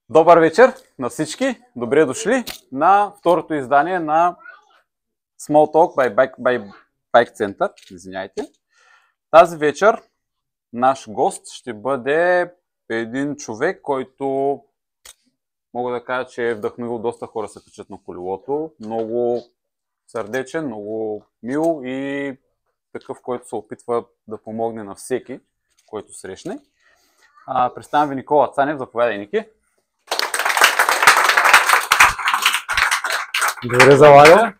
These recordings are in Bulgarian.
Добър вечер на всички! Добре дошли на второто издание на Small Talk by Bike Center. Извиняйте. Тази вечер наш гост ще бъде един човек, който мога да кажа, че е вдъхновил доста хора да се качат на колелото. Много сърдечен, много мил и такъв, който се опитва да помогне на всеки, който срещне. Представям ви Никола Цанев. Заповядай, Ники. Добре, Заваля.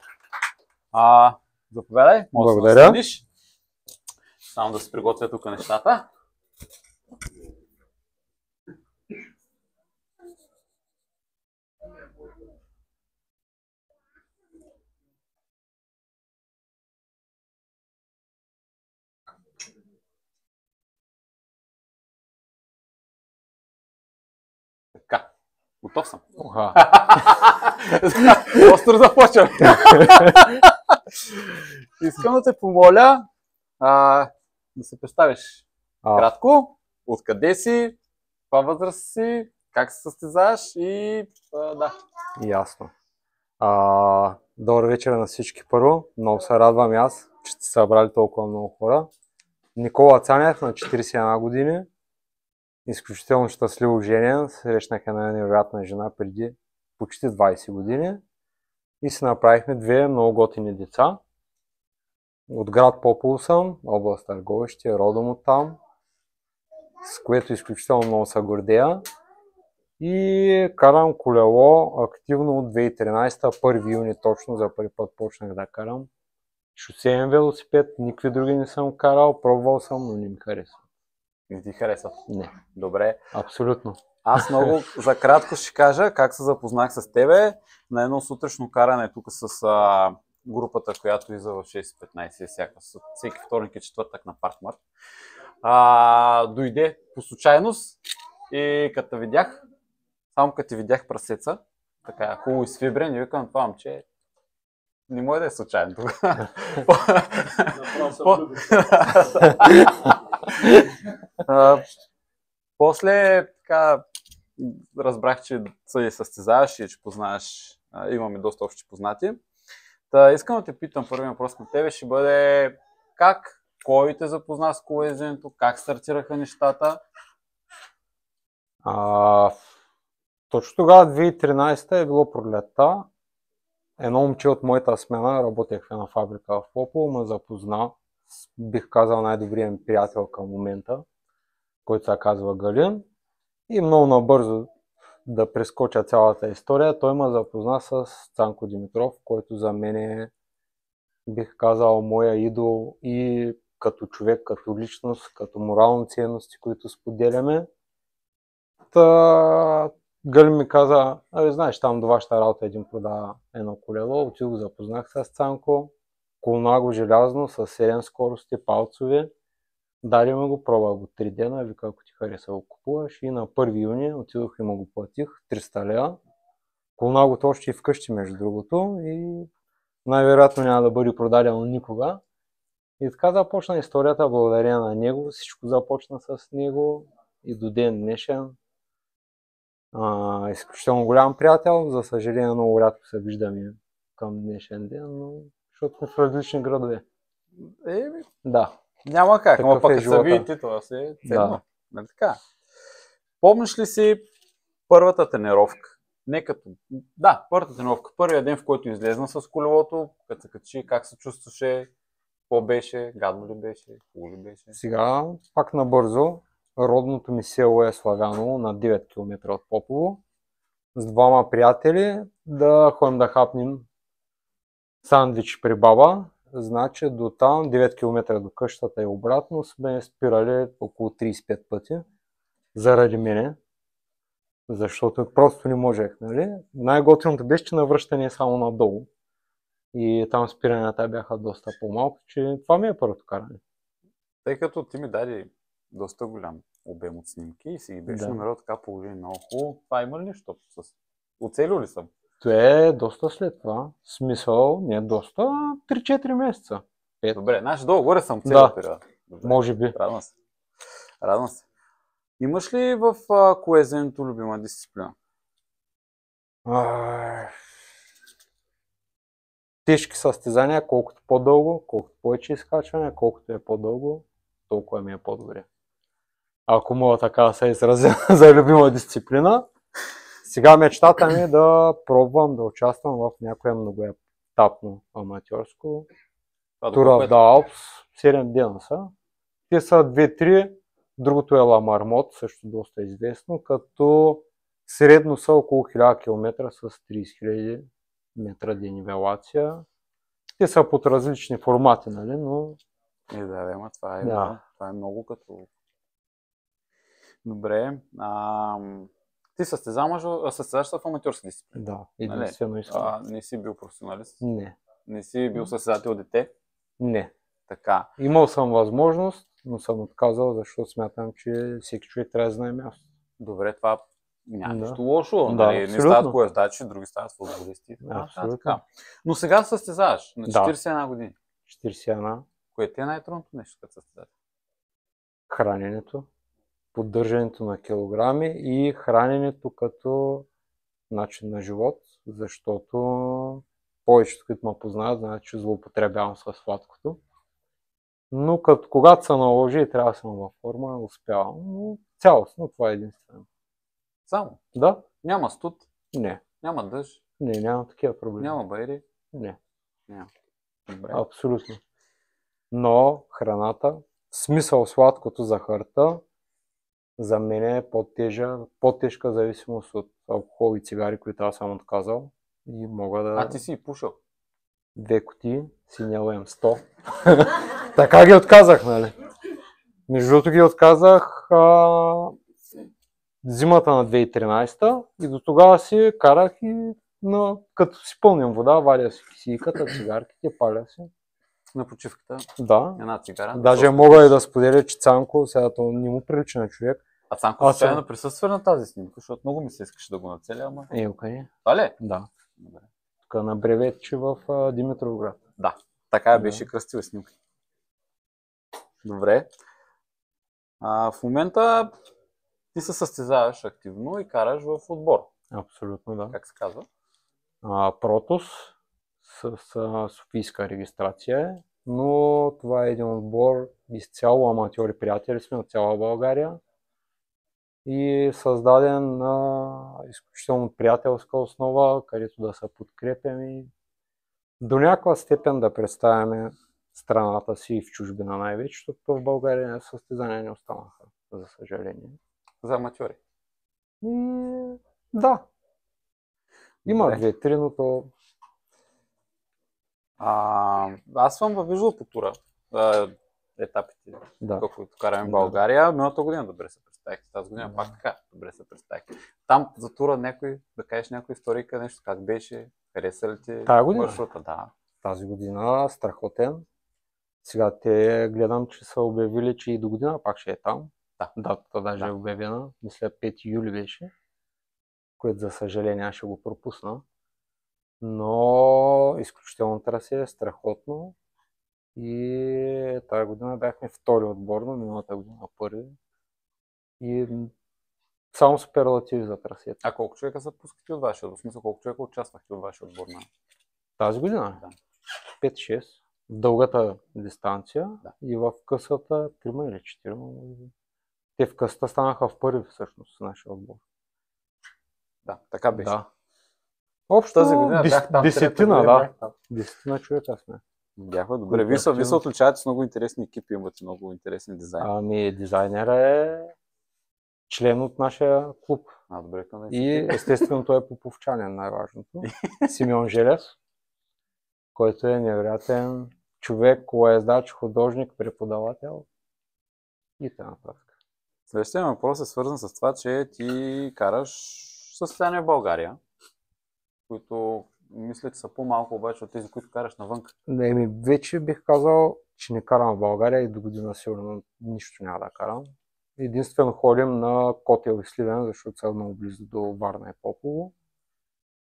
Заповядай. Благодаря. Да седиш. Само да се приготвя тук нещата. Така, готов съм. Остро започвам. Искам да те помоля да се представиш кратко, откъде си, каква възраст си, как се състезаваш и да. Ясно. Добър вечер на всички първо. Много се радвам и аз, че сте събрали толкова много хора. Никола Цанев на 41 години. Изключително щастливо женен. Срещнах една невероятна жена преди почти 20 години. И си направихме две много готини деца. От град Попово съм, област Търговище, родом от там, с което изключително много се гордея. И карам колело активно от 2013, 1 юни точно за първи път почнах да карам. Шосеен велосипед, никакви други не съм карал, пробвал съм, но не ми харесва. Не ти харесва? Не. Добре. Абсолютно. Аз много за кратко ще кажа как се запознах с тебе на едно сутрешно каране тук с групата, която излиза в 6:15 всеки вторник и четвъртък на Паркмарт. Дойде по случайност и като видях, само като видях прасеца, така хубаво изфибрен и викам, това момче не може да е случайно тук. После така разбрах, че се състезаваш и че познаваш, имаме доста общи познати. Искам да те питам, първият въпрос на тебе ще бъде кой те запозна с колоезденето, как стартираха нещата? Точно тогава, 2013 е било пролетта. Едно момче от моята смена, работех в една фабрика в Попово, ме запозна, бих казал най-добрият ми приятел към момента, който се казва Галин. И много набързо да прескоча цялата история, той ме запозна с Цанко Димитров, който за мен е, бих казал, моя идол и като човек, като личност, като морални ценности, които споделяме. Галин ми каза, знаеш, там до вашата работа един продава едно колело, отидох, запознах с Цанко, колнаго желязно, с 7 скорости, палцови. Дали ме го, пробвах го 3 дена, вика, ако ти хареса го купуваш, и на 1 юни отидох и му го платих 300 лева. Колнагото още и вкъщи, между другото, и най-вероятно няма да бъде продадено никога. И така започна историята, благодарение на него, всичко започна с него и до ден днешен. Изключително голям приятел, за съжаление много рядко се виждаме към днешен ден, но защото сме в различни градове. Да. Няма как, но пък се видите, това си е ценно. Да. Така. Помниш ли си първата тренировка? Първата тренировка, първият ден, в който излезна с колелото, като се качи, как се чувстваше, какво беше, гадно ли беше, хубаво ли беше? Сега, пак набързо, родното ми село е Славяново, на 9 км от Попово, с двама приятели да ходим да хапнем сандвич при баба. Значи до там 9 км до къщата и обратно сме спирали около 35 пъти заради мене, защото просто не можех, нали? Най-готиното беше, че навръщане е само надолу и там спиранията бяха доста по-малко, че това ми е първото каране. Тъй като ти ми даде доста голям обем от снимки и си ги беше намерил така положение много хубаво, това има ли нещо? Оцелил ли съм? Това е доста след това. Смисъл, не е доста, 3-4 месеца. 5. Добре, значи долу-горе съм целият период. Може би. Радвам се. Имаш ли в колезенето любима дисциплина? Тежки състезания, колкото по-дълго, колкото повече изкачване, колкото е по-дълго, толкова ми е по-добре. Ако мога така да се изразя за любима дисциплина, сега мечтата ми е да пробвам да участвам в някое многоетапно аматьорско. Tour of the Alps, 7 дена са. Те са 2-3, другото е Ла Мармот, също доста известно, като средно са около 1000 км с 30 000 метра денивелация. Те са под различни формати, нали, но... Да, това е много като... Добре. Ти състезаваш в аматьорска дисциплина? Да, единствено искам. Не си бил професионалист? Не. Не си бил състезател дете? Не. Така. Имал съм възможност, но съм отказал, защото смятам, че всеки човек трябва да знае място. Добре, това няма нищо лошо. Да, нали? Не стават колездачи, други стават футболисти. Абсолютно. Но сега състезаваш на 41 години. 41. Кое ти е най-трудното нещо като състезател? Храненето, поддържането на килограми и храненето като начин на живот, защото повечето, които ме познават, знаят, че злоупотребявам с сладкото. Но когато се наложи и трябва да съм във форма, успявам. Но цялостно това е единствено. Само? Да. Няма студ? Не. Няма дъжд? Не, няма такива проблеми. Няма байри? Не. Няма. Добре. Абсолютно. Но храната, в смисъл сладкото, захарта, за мен е по-тежка зависимост от алкохол и цигари, които аз съм отказал. И мога да... ти си и пушил? 2 кутии, си не лем 100. Така ги отказах, нали? Между другото ги отказах зимата на 2013 и до тогава си карах и като си пълням вода, вадя си кисийката, цигарките, паля си. На почивката? Да. Една цигара? Даже мога и да споделя, че Цанко, сега то не му прилича на човек. А Цанко случайно присъства на тази снимка, защото много ми се искаше да го нацеля, ама... Окей. Това ли? Да. Добре. Тук на бреветче в Димитровград. Да, така беше кръстива снимка. Добре. В момента ти се състезаваш активно и караш в отбор. Абсолютно, да. Как се казва? Протос с софийска регистрация е, но това е един отбор изцяло аматьори приятели сме от цяла България и създаден на изключително приятелска основа, където да се подкрепям и до някаква степен да представяме страната си и в чужбина най-вече, защото в България състезания не останаха, за съжаление. За аматьори? Да. Има 2-3, но то... Аз съм виждал по тура етапите, които караме в България. Миналата година добре се представихте, тази година пак така добре се представихте. Там за тура някой, да кажеш някоя историка, нещо как беше, хареса ли ти маршрута? Да. Тази година страхотен. Сега те гледам, че са обявили, че и до година пак ще е там. Да. Датата даже е обявена. Мисля 5 юли беше, което за съжаление ще го пропусна. Но изключително трасе, страхотно. И тази година бяхме втори отборно, миналата година първи. И само суперлативи за трасето. А колко човека са пускати от вашия отбор? В смисъл, колко човека участвахте от вашия отбор? Тази година? Да. 5-6. В дългата дистанция и в късата 3 или 4. Те в късата станаха в първи всъщност с нашия отбор. Да, така беше. Да. Общо тази година десетина човека сме. Бяха добре. Вие се отличавате с много интересни екипи, имате много интересни дизайни. Дизайнера е член от нашия клуб. Добре, и естествено той е поповчанин, най-важното. Симеон Желев, който е невероятен човек, колоездач, художник, преподавател и т.н. Следващия въпрос е свързан с това, че ти караш състезания в България, които мисля, че са по-малко обаче от тези, които караш навън. Вече бих казал, че не карам в България и до година сигурно нищо няма да карам. Единствено ходим на Котел и Сливен, защото са много близо до Варна и Попово.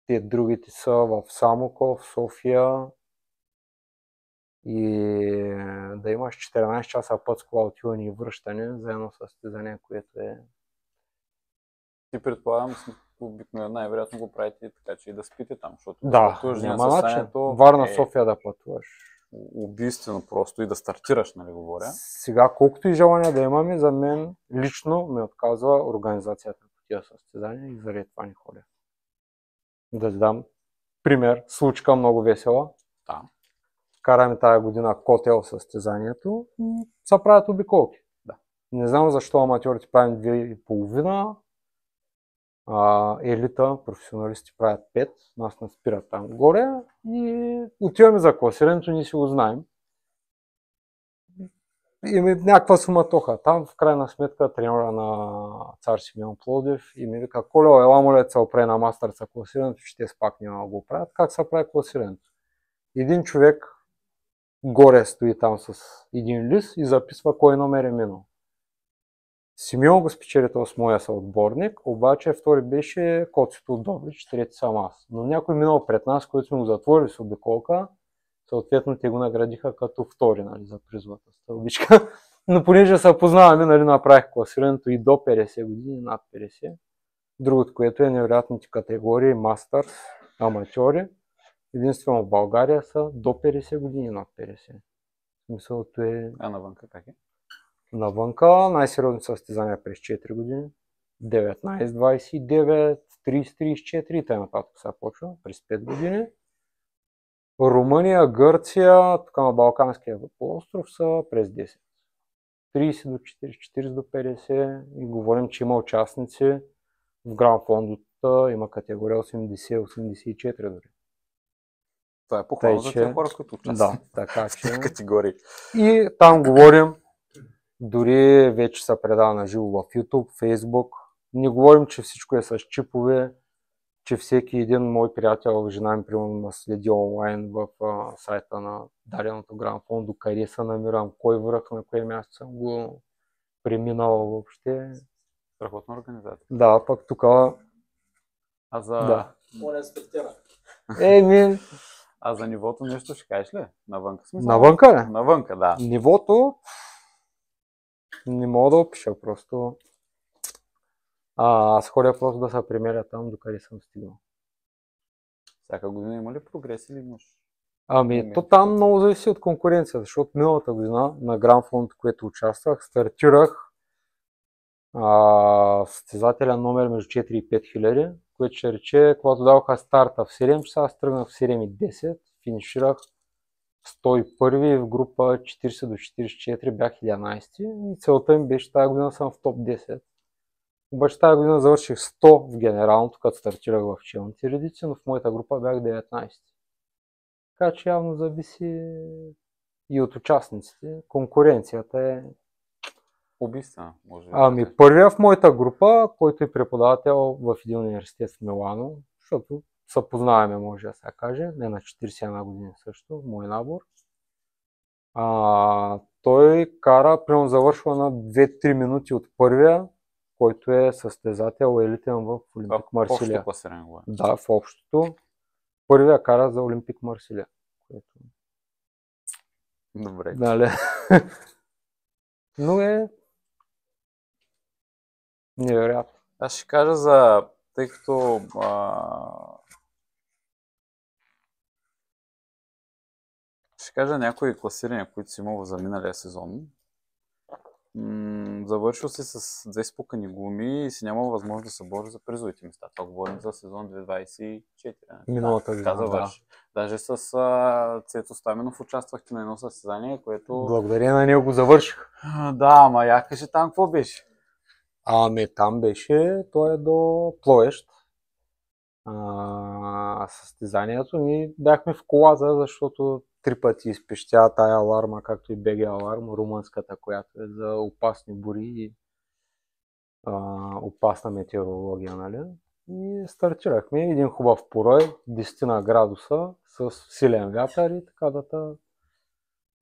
Те другите са в Самоков, София. И да имаш 14 часа път с кола отиване и връщане за едно състезание, което е Ти предполагам, обикновено най-вероятно го правите така, че и да спите там, защото Да, няма начин. Варна, София да пътуваш. Убийствено просто и да стартираш, нали говоря. Сега, колкото и желания да имаме, за мен лично ме отказва организацията по тия състезания и заради това не ходя. Да ти дам пример, случка много весела. Да. Караме тая година котел състезанието и се правят обиколки. Да. Не знам защо аматьорите правим 2,5, елита, професионалисти правят 5, нас не спират там горе и отиваме за класирането, ние си го знаем. И някаква суматоха. Там в крайна сметка тренера на Цар Симеон Пловдив и ми вика: Колео, ела моля се опре на мастърца класирането, че те пак няма да го правят. Как се прави класирането? Един човек горе стои там с един лист и записва кой номер е минал. Симеон го спечели с моя съотборник, обаче втори беше Коцето от Добрич, трети съм аз. Но някой минал пред нас, който сме го затворили с обиколка, съответно те го наградиха като втори, нали, за призовата стълбичка. Но понеже се познаваме, нали, направих класирането и до 50 години, над 50. Другото, което е невероятните категории мастърс, аматьори. Единствено в България са до 50 години, над 50. Смисълът е... А навънка как е? Навънка най-сериозни състезания през 4 години. 19-29, 30-34 и т.н. се почва през 5 години. Румъния, Гърция, тук на Балканския полуостров са през 10. 30 до 40, 40 до 50 и говорим, че има участници в Гран Фондото, има категория 80-84 дори. Това е похвално за тези хора, които участват. Да, така че... в категории. И там говорим, дори вече се предава на живо в YouTube, Facebook. Не говорим, че всичко е с чипове, че всеки един мой приятел, жена ми примерно следи онлайн в сайта на даденото Гран Фондо, къде се намирам, кой връх, на кое място съм го преминал въобще. Страхотна организация. Да, пък тук... А за... Да. А за нивото нещо ще кажеш ли? Навънка смисъл? Навънка ли? Навънка, да. Нивото... Не мога да опиша, просто... Аз ходя просто да се премеря там, докъде съм стигнал. Всяка година има ли прогрес или имаш? То там много зависи от конкуренцията, защото миналата година на Гран Фонд, което участвах, стартирах състезателя номер между 4 и 5 хиляди, което ще рече, когато даваха старта в 7 часа, аз тръгнах в 7 и 10, финиширах 101 и в група 40 до 44 бях 11 и целта ми беше тази година съм в топ 10. Обаче тази година завърших 100 в генералното, като стартирах в челните редици, но в моята група бях 19. Така че явно зависи и от участниците. Конкуренцията е убийствена, може би. Първия в моята група, който е преподавател в един университет в Милано, защото се познаваме, може да се каже, не на 41 години също, мой набор. Той кара, примерно завършва на 2-3 минути от първия, който е състезател елитен в Олимпик Марсилия. Да, в общото. Първия кара за Олимпик Марсилия. Което... Добре. Дали. Но е невероятно. Аз ще кажа за... Тъй като... Ще кажа някои класирания, които си имал за миналия сезон. Завършил си с 2 спукани гуми и си нямал възможност да се бори за призовите места. Това говорим за сезон 2024. Миналата година, да. Даже с Цецо Стаменов участвахте на едно състезание, което... Благодаря на него го завърших. Да, ама я кажи там какво беше? Там беше, той е до Плоещ. Състезанието ни бяхме в колаза, защото 3 пъти изпищя тая аларма, както и БГ аларм, румънската, която е за опасни бури и опасна метеорология, нали? И стартирахме един хубав порой, 10 градуса, с силен вятър и така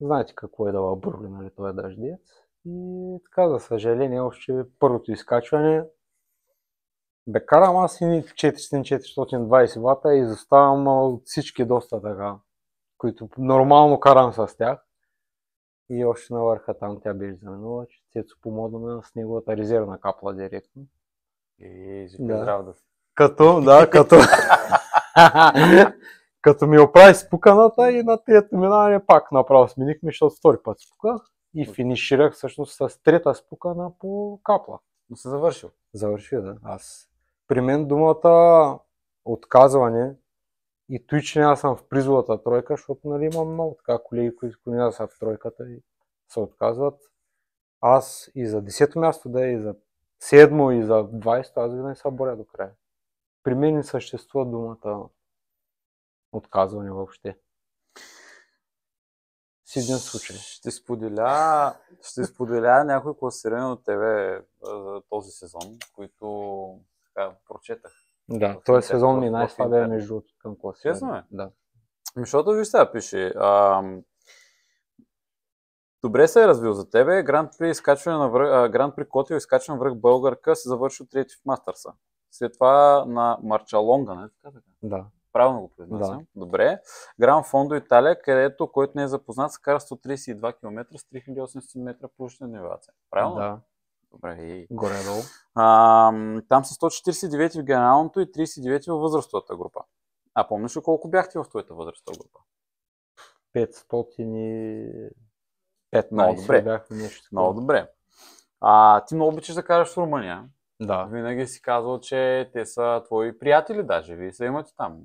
знаете какво е да бурли, нали, този дъждец. И така, за съжаление, още първото изкачване карам аз и 400-420 вата и изоставам от всички доста така, които нормално карам с тях. И още на върха там тя беше заминала, че Цецо помогна с неговата резервна капла директно. Жив и Да. здрав да си. Като ми оправи спуканата и на трето минаване пак направо сменихме, защото втори път спуках и финиширах всъщност с трета спукана по капла. Но се завършил. Завърши, да. При мен думата отказване и той, че няма съм в призовата тройка, защото нали, имам много така колеги, които не са в тройката и се отказват. Аз и за 10-то място да и за 7-мо и за 20-то, аз винаги се боря до края. При мен не съществува думата отказване въобще. С един случай. Ще споделя някои класирани от тебе за този сезон, които така прочетах. Да, този сезон ми най-слабия между другото към класиране. Честно е? Да. Защото виж сега пише. Добре се е развил за тебе. Гранд при Котио изкачване връх българка се завърши трети в Мастърса. След това на Марчалонга, не така? Да. Правилно го произнасям. Да. Добре. Гран Фондо Италия, където, който не е запознат, се кара 132 км с 3800 метра площадна нивелация. Правилно? Да. Добре. Горе-долу. Там са 149 в генералното и 39 във възрастовата група. А помниш ли колко бяхте в твоята възрастова група? 515 Много добре. бяхме нещо. Много добре. Ти много обичаш да караш в Румъния. Да. Винаги си казвал, че те са твои приятели даже. Вие се имате там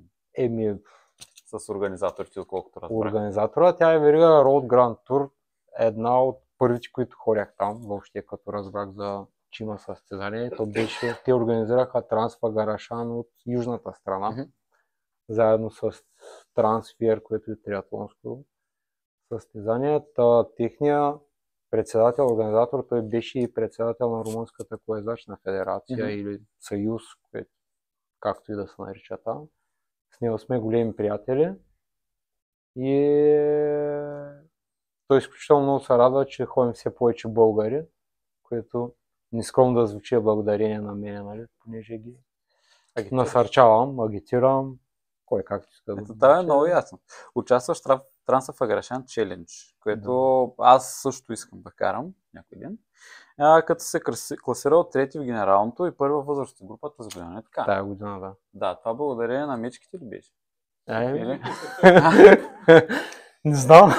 с организаторите, отколкото разбрах. Организатора, тя е верига Road Grand Tour, една от първите, които ходях там, въобще като разбрах че има състезание. То беше, те организираха Трансфагарашан от южната страна, заедно с Трансфер, което е триатлонско състезание. Техния председател, организатор, той беше и председател на Румънската колездачна федерация или съюз, както и да се нарича там. С него сме големи приятели и той изключително много се радва, че ходим все повече българи, което нескромно да звучи благодарение на мен, нали, понеже ги насърчавам, агитирам, кой както иска да го. Това е много ясно. Участваш в Трансфагарашан Челендж, което аз също искам да карам някой ден. Като се класира от трети в генералното и първа възраст в групата с година, не така? Тая година, да. Да, това благодарение на мечките ли беше? Не знам.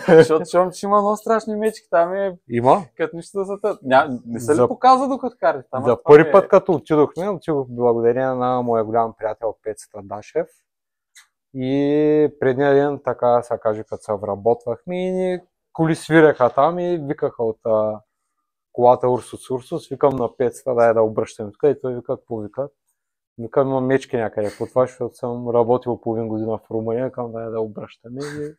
Защото чувам, че има много страшни мечки. Там Има? Като нищо да са тът. Не се ли показва докато караш? За първи път, като отидох благодарение на моя голям приятел Пецата Дашев. И предния ден, така се каже, като се вработвахме и ни коли свираха там и викаха от колата Урсус, викам на Пецата, да обръщаме тук и той вика, какво викат? Викам, имам мечки някъде по това, защото съм работил половин година в Румъния, викам да обръщаме. И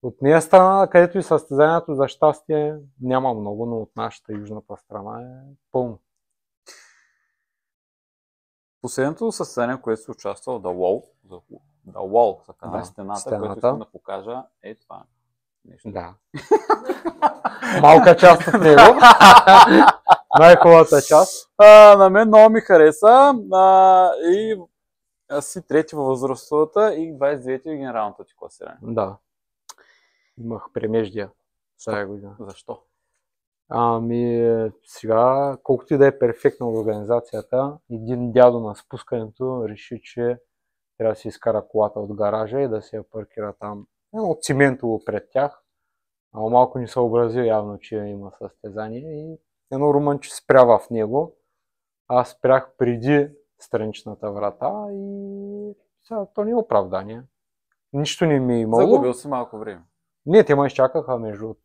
от нея страна, където и състезанието за щастие няма много, но от нашата южната страна е пълно. Последното състезание, което се участвал в The Wall, за канал стената, което искам да покажа, е това нещо. Да. Малка част от него. Най-хубавата част. На мен много ми хареса и си трети във възрастовата и 29 в генералното ти класиране. Да. Имах премеждия тази година. Защо? Сега, колкото и да е перфектна организацията, един дядо на спускането реши, че трябва да си изкара колата от гаража и да се я паркира там от циментово пред тях. Малко ни съобрази явно, че има състезание и едно румънче спря в него. Аз спрях преди страничната врата и сега то не е оправдание. Нищо не ми е имало. Загубил си малко време. Не, те ме изчакаха между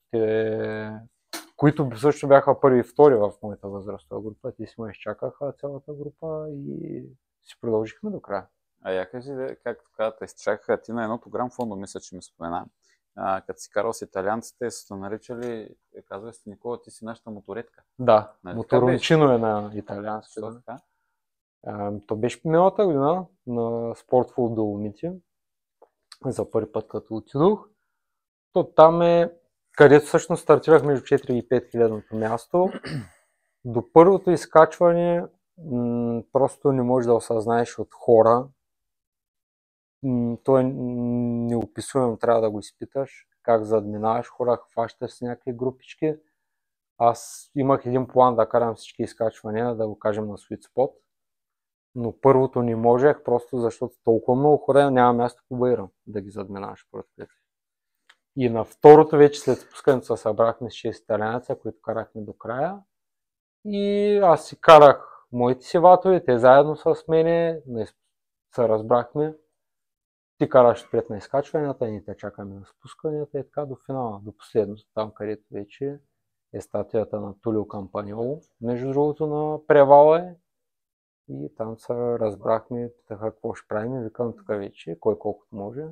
които също бяха първи и втори в моята възрастова група. Те си ме изчакаха цялата група и си продължихме до края. Я кажи, както казвате, изчакаха ти на едното Гран Фондо, мисля, че ми спомена. Като си карал с италианците, са наричали, казва си, Никола, ти си нашата моторетка. Да, моторончино е на италиански. То беше миналата година на Спортфул Доломити. За първи път като отидох. То там е, където всъщност стартирах между 4 и 5 хилядното място. До първото изкачване просто не можеш да осъзнаеш от хора. То е неописуемо, трябва да го изпиташ. Как задминаваш хора, хващаш с някакви групички. Аз имах един план да карам всички изкачвания, да го кажем на Sweet Spot, но първото не можех, просто защото толкова много хора няма място по Байрам да ги задминаваш поред пътя. И на второто вече след спускането се събрахме с 6 италианеца, които карахме до края. И аз си карах моите си ватове, те заедно с мене, се разбрахме. Ти караш пред на изкачванията, ние те чакаме на спусканията и така до финала, до последното, там където вече е статуята на Тулио Кампаньоло, между другото на превала е. И там се разбрахме, питаха какво ще правим, викам тук вече, кой колкото може.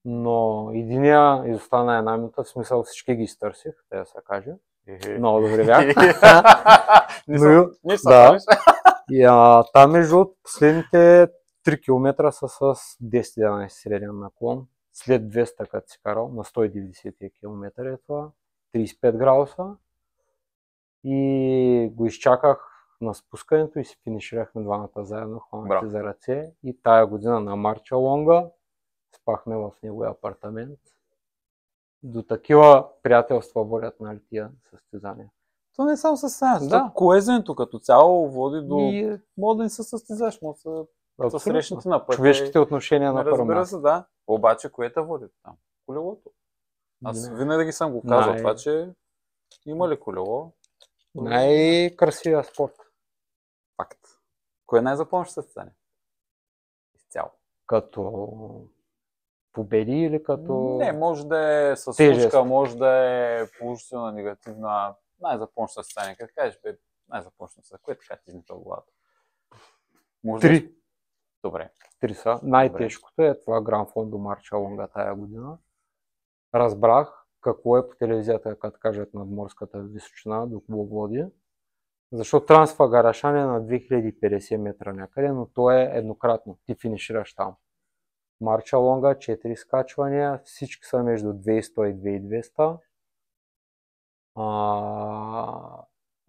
Но единия изостана една минута, в смисъл всички ги изтърсих, те да се каже. Много добре бях. И там между последните 3 км са с 10-11 среден наклон. След 200 като си карал, на 190 км е това, 35 градуса. И го изчаках на спускането и си финиширахме двамата заедно, хванахте за ръце. И тая година на Марча Лонга спахме в неговия апартамент. До такива приятелства водят на тия състезания. То не е само състезание, да. Коезенето като цяло води до... Мога да не се състезаш, може да се срещнете на пътя. Човешките отношения на първо място. Разбира се, да. Обаче, кое те води там? Колелото. Аз винаги съм го казал това, че има ли колело? Най-красивия спорт. Факт. Кое е най-запомнящо състезание? Изцяло. Като победи или като... Не, може да е със случка, може да е положителна, негативна. Най-запомнящо състезание. Как кажеш, бе, най-запомнящо състезание. Кое така ти измисля в главата? Три. Добре. 3 са. Най-тежкото е това Гран Фондо Марча Лонга тая година. Разбрах какво е по телевизията, като кажат надморската височина, доколко води. Защото Трансфагарашан е на 2050 метра някъде, но то е еднократно. Ти финишираш там. Марча Лонга, 4 скачвания, всички са между 200 и 2200.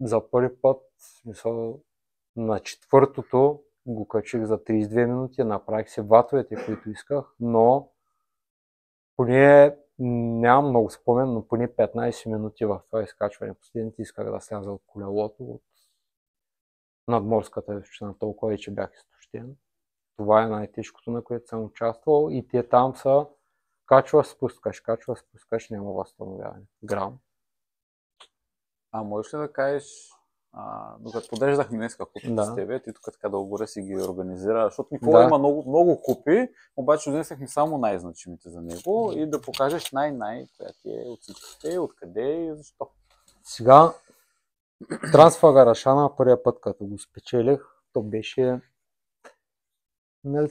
За първи път, на четвъртото го качих за 32 минути, направих си ватовете, които исках, но поне, нямам много спомен, но поне 15 минути в това изкачване. Последните исках да сляза от колелото, от надморската височина, толкова и че бях изтощен. Това е най-тежкото, на което съм участвал и те там са качваш, спускаш, няма възстановяване. Грам. Можеш ли да кажеш, докато подреждахме днес купите с тебе, ти тук така дълго си ги организира, защото Никола има много купи, обаче донесахме само най-значимите за него и да покажеш коя ти е от всичките, откъде и защо. Сега, Трансфагарашана първия път, като го спечелих, то беше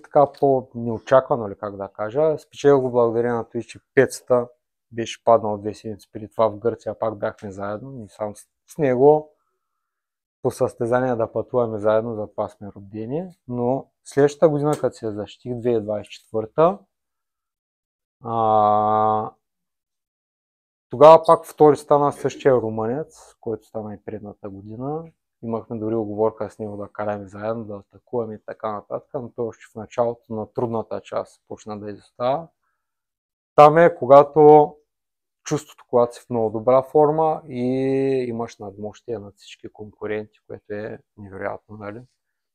така по-неочаквано, ли как да кажа. Спечелих го благодарение на това, че 500 беше паднал 2 седмици преди това в Гърция, пак бяхме заедно и сам с него по състезания да пътуваме заедно, затова сме родени. Но следващата година, като се защитих 2024, тогава пак втори стана същия румънец, който стана и предната година. Имахме дори оговорка с него да караме заедно, да атакуваме и така нататък, но той още в началото на трудната част почна да изостава. Там е когато чувството, когато си в много добра форма и имаш надмощие над всички конкуренти, което е невероятно, нали?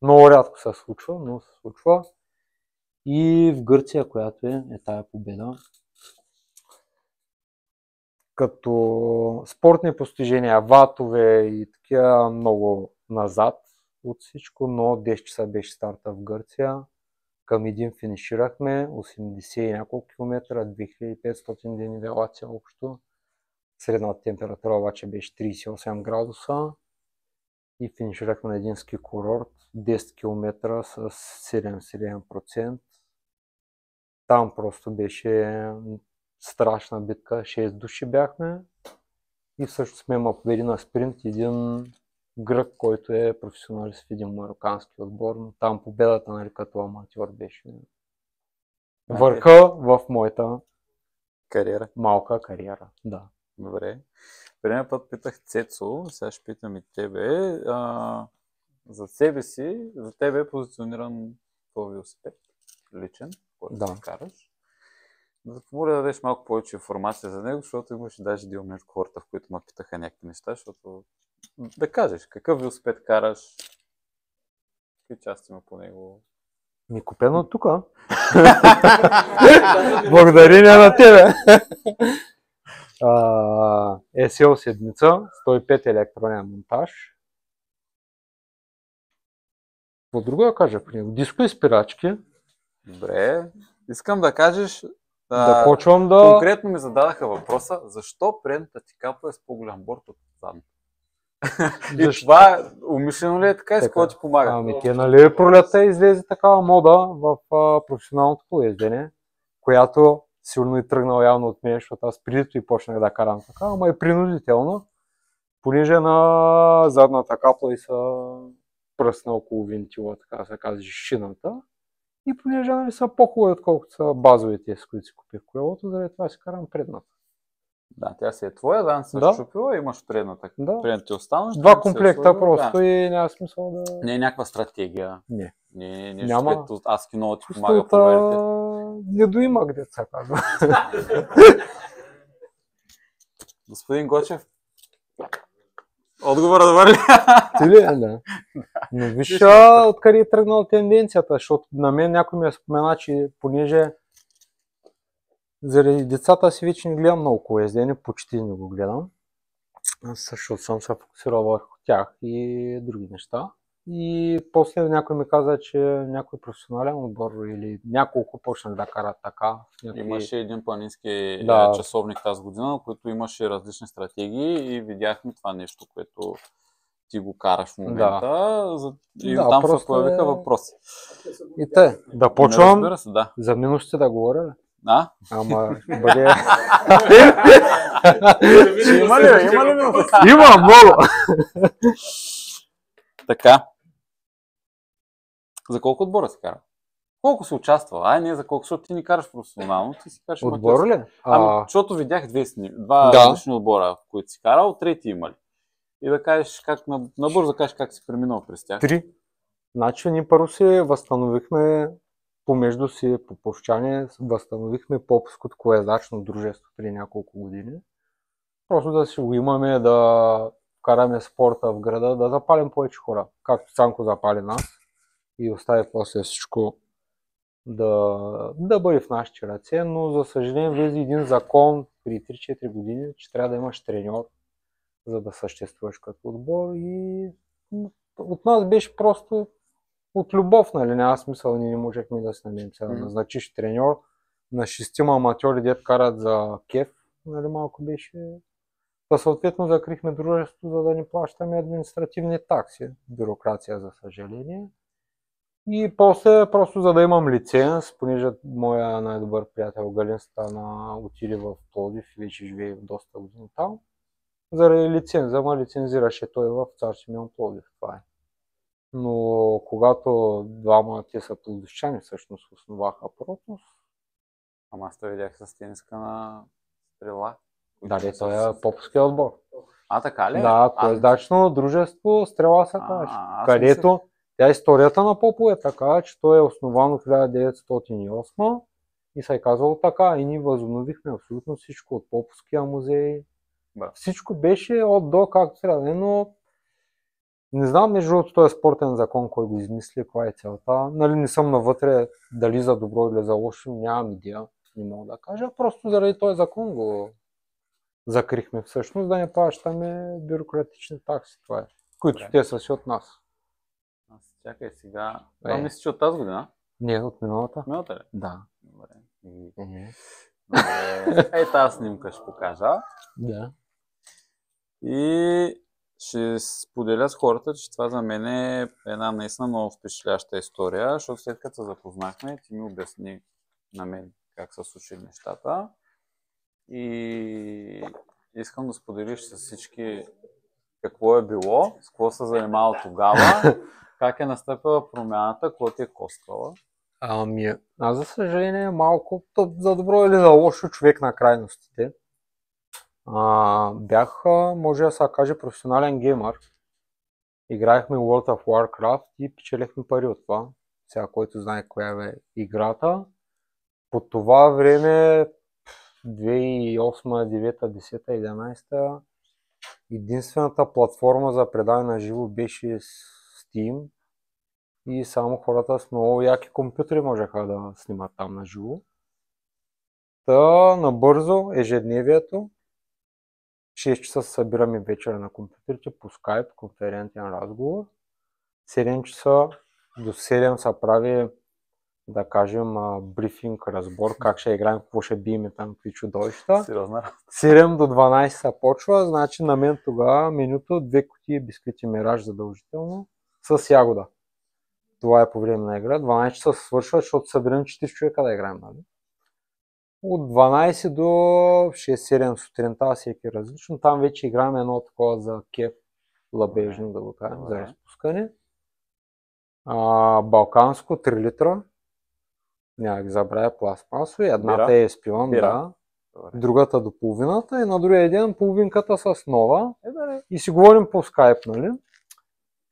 Много рядко се случва, но се случва. И в Гърция, която е тая победа. Като спортни постижения, ватове и такива много назад от всичко, но 10 часа беше старта в Гърция. Към един финиширахме, 80 и няколко километра, 2500 дни велация общо. Средната температура обаче беше 38 градуса. И финиширахме на един ски курорт, 10 км с 7%. Там просто беше страшна битка, 6 души бяхме. И всъщност сме победи на спринт един грък, който е професионалист в един марокански отбор, но там победата, нали, като аматьор беше върха в моята малка кариера. Да. Добре. Предния път питах Цецо, сега ще питам и тебе. За себе си, за тебе е позициониран твой велосипед, личен, който си караш. Да помоля да дадеш малко повече информация за него, защото имаше даже един момент хората, в които ме питаха някакви неща, защото да кажеш какъв велосипед караш, какви части има по него. Ми купено от тука. Благодарение на тебе. SL седмица, 105 електронен монтаж. Какво друго да кажа по него? Диско и спирачки. Добре, искам да кажеш, Да почвам да... конкретно ми зададаха въпроса, защо предната ти капа е с по-голям борт от задната? И това умишлено ли е така и с какво ти помага? Ами те, нали, пролетта излезе такава мода в професионалното колоездене, която сигурно и тръгнала явно от мен, защото аз преди и почнах да карам така, ама и принудително, понеже на задната капла и са пръсна около вентила, така да се каже, шината. И понеже нали, са по-хубави, отколкото са базовите, с които си купих колелото, заради това си карам предната. Да, тя си е твоя, да, се Да. щупила, имаш предната. Да. Предната ти останаш. Два комплекта просто и няма смисъл да... Не е някаква стратегия. Не. Не, нещо, Няма. което аз кино ти помага по верите. Недоимък, деца казва. Господин Гочев, отговора добър ли? Ти ли? Да. Но виж откъде е тръгнала тенденцията, защото на мен някой ми е спомена, че понеже заради децата си вече не гледам много колоездене, почти не го гледам. Защото съм се фокусирал върху тях и други неща. И после някой ми каза, че някой професионален отбор или няколко почнах да карат така. Имаше един планински часовник тази година, който имаше различни стратегии и видяхме това нещо, което ти го караш в момента. И оттам се появиха въпроси. И те, да почвам. Разбира се, да. За минусите да говоря ли? А? Ама ще бъде... Има ли минуси? Има много! Така. За колко отбора си кара? Колко си участвал? Не за колко, защото ти ни караш професионално, ти си караш отбор ли? Защото видях два различни отбора, в които си карал, трети има ли? И да кажеш как, набързо да кажеш как си преминал през тях. 3. Значи ние първо се възстановихме помежду си по повчание, възстановихме Поповското колездачно дружество преди няколко години. Просто да си го имаме, да караме спорта в града, да запалим повече хора, както Цанко запали нас и остави после всичко да бъде в нашите ръце, но за съжаление влезе един закон при 3-4 години, че трябва да имаш треньор, за да съществуваш като отбор и от нас беше просто от любов, нали, няма смисъл, ние не можехме да се намерим да назначиш треньор на 6 аматьори, дет карат за кеф, нали, малко беше. Да, съответно закрихме дружеството, за да не плащаме административни такси, бюрокрация за съжаление. И после, просто за да имам лиценз, понеже моя най-добър приятел Галин отиде в Пловдив и вече живее доста години там. Заради лиценза, лицензираше той в Цар Симеон Пловдив, това е. Но когато двама те са пловдивчани, всъщност основаха Протос. Ама аз те видях с тениска на Стрела. Да, той е Поповския отбор. Така ли? Да, колездачно дружество Стрела се казва. Където историята на Попо е така, че той е основан в 1908 и се е казвало така. И ние възобновихме абсолютно всичко от Поповския музей. Всичко беше от до както трябва, но не знам между другото този спортен закон, кой го измисли, каква е целта. Нали, не съм навътре дали за добро или за лошо, нямам идея, не мога да кажа. Просто заради този закон го закрихме всъщност, да не плащаме бюрократични такси, това е, които те са си от нас. Чакай сега. Това мисля, че от тази година? Не, от миналата. Миналата ли? Да. Добре. Тази снимка ще покажа. Да. И ще споделя с хората, че това за мен е една наистина много впечатляща история, защото след като се запознахме, ти ми обясни на мен как са случили нещата. И искам да споделиш с всички какво е било, с какво се занимавал тогава, как е настъпила промяната, какво ти е коствала. Аз за съжаление малко, за добро или за лошо, човек на крайностите. Бях, може да се каже, професионален геймър. Играехме World of Warcraft и печелихме пари от това. Сега, който знае коя е играта. По това време, 2008, 2009, 2010, 2011, единствената платформа за предаване на живо беше Steam и само хората с много яки компютри можеха да снимат там на живо. Та набързо ежедневието, 6 часа се събираме вечера на компютрите по скайп, конферентен разговор. 7 часа до 7 се прави, да кажем, брифинг, разбор, как ще играем, какво ще биеме там, какви чудовища. Сериозно. 7 до 12 се почва, значи на мен тогава менюто 2 кутии бисквити Мираж задължително с ягода. Това е по време на игра. 12 часа се свършва, защото събираме 40 човека да играем, нали? От 12 до 6-7 сутринта всеки различно. Там вече играем едно такова за кеф, лабежно да го кажем, за разпускане. Балканско 3 литра. Няма ги забравя, пластмасо. Едната е Еспион, да. Другата до половината и на другия ден половинката с нова. И си говорим по скайп, нали?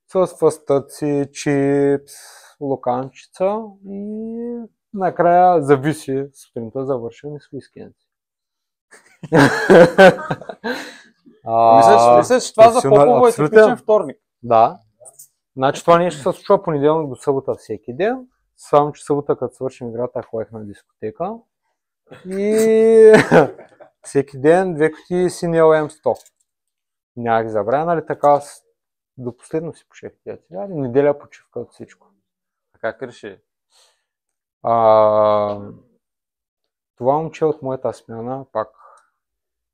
С фастъци, чипс, луканчица и накрая зависи, сутринта завършим и с уискенци. Мисля, че това за по-хубаво е типичен вторник. Да. Значи това нещо се случва понеделник до събота всеки ден. Само че събота, като свършим играта, ходех на дискотека. И всеки ден 2 кутии Синел М100. Няма ги забравя, нали така до последно си пушех тези цигари. Неделя почивка от всичко. А как реши? Това момче от моята смяна, пак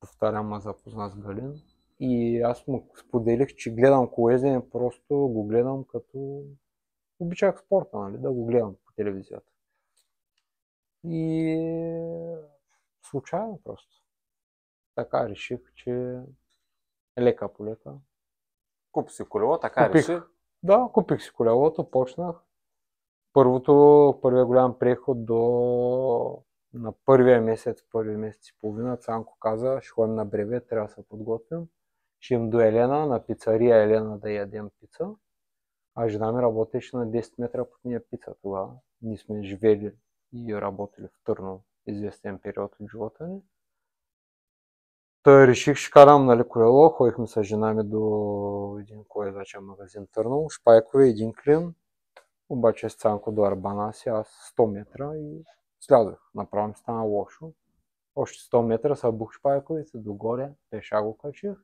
повтарям, ме запозна с Галин. И аз му споделих, че гледам колезене, просто го гледам като обичах спорта, нали, да го гледам по телевизията. И случайно просто. Така реших, че лека по лека. Купи си колело, така реши? Да, купих си колелото, почнах. Първия голям преход на първия месец и половина, Цанко каза, ще ходим на бреве, трябва да се подготвим. Ще им до Елена, на пицария Елена да ядем пица. А жена ми работеше на 10 метра под нея пица тогава. Ние сме живели и работили в Търново известен период от живота ни. Та реших, ще карам, нали, колело, ходихме с жена ми до един колезачен магазин Търново, шпайкове, един клин. Обаче с Цанко до Арбана си, аз 100 метра и слязах. Направо ми стана лошо. Още 100 метра са бух шпайковица догоре, пеша го качих.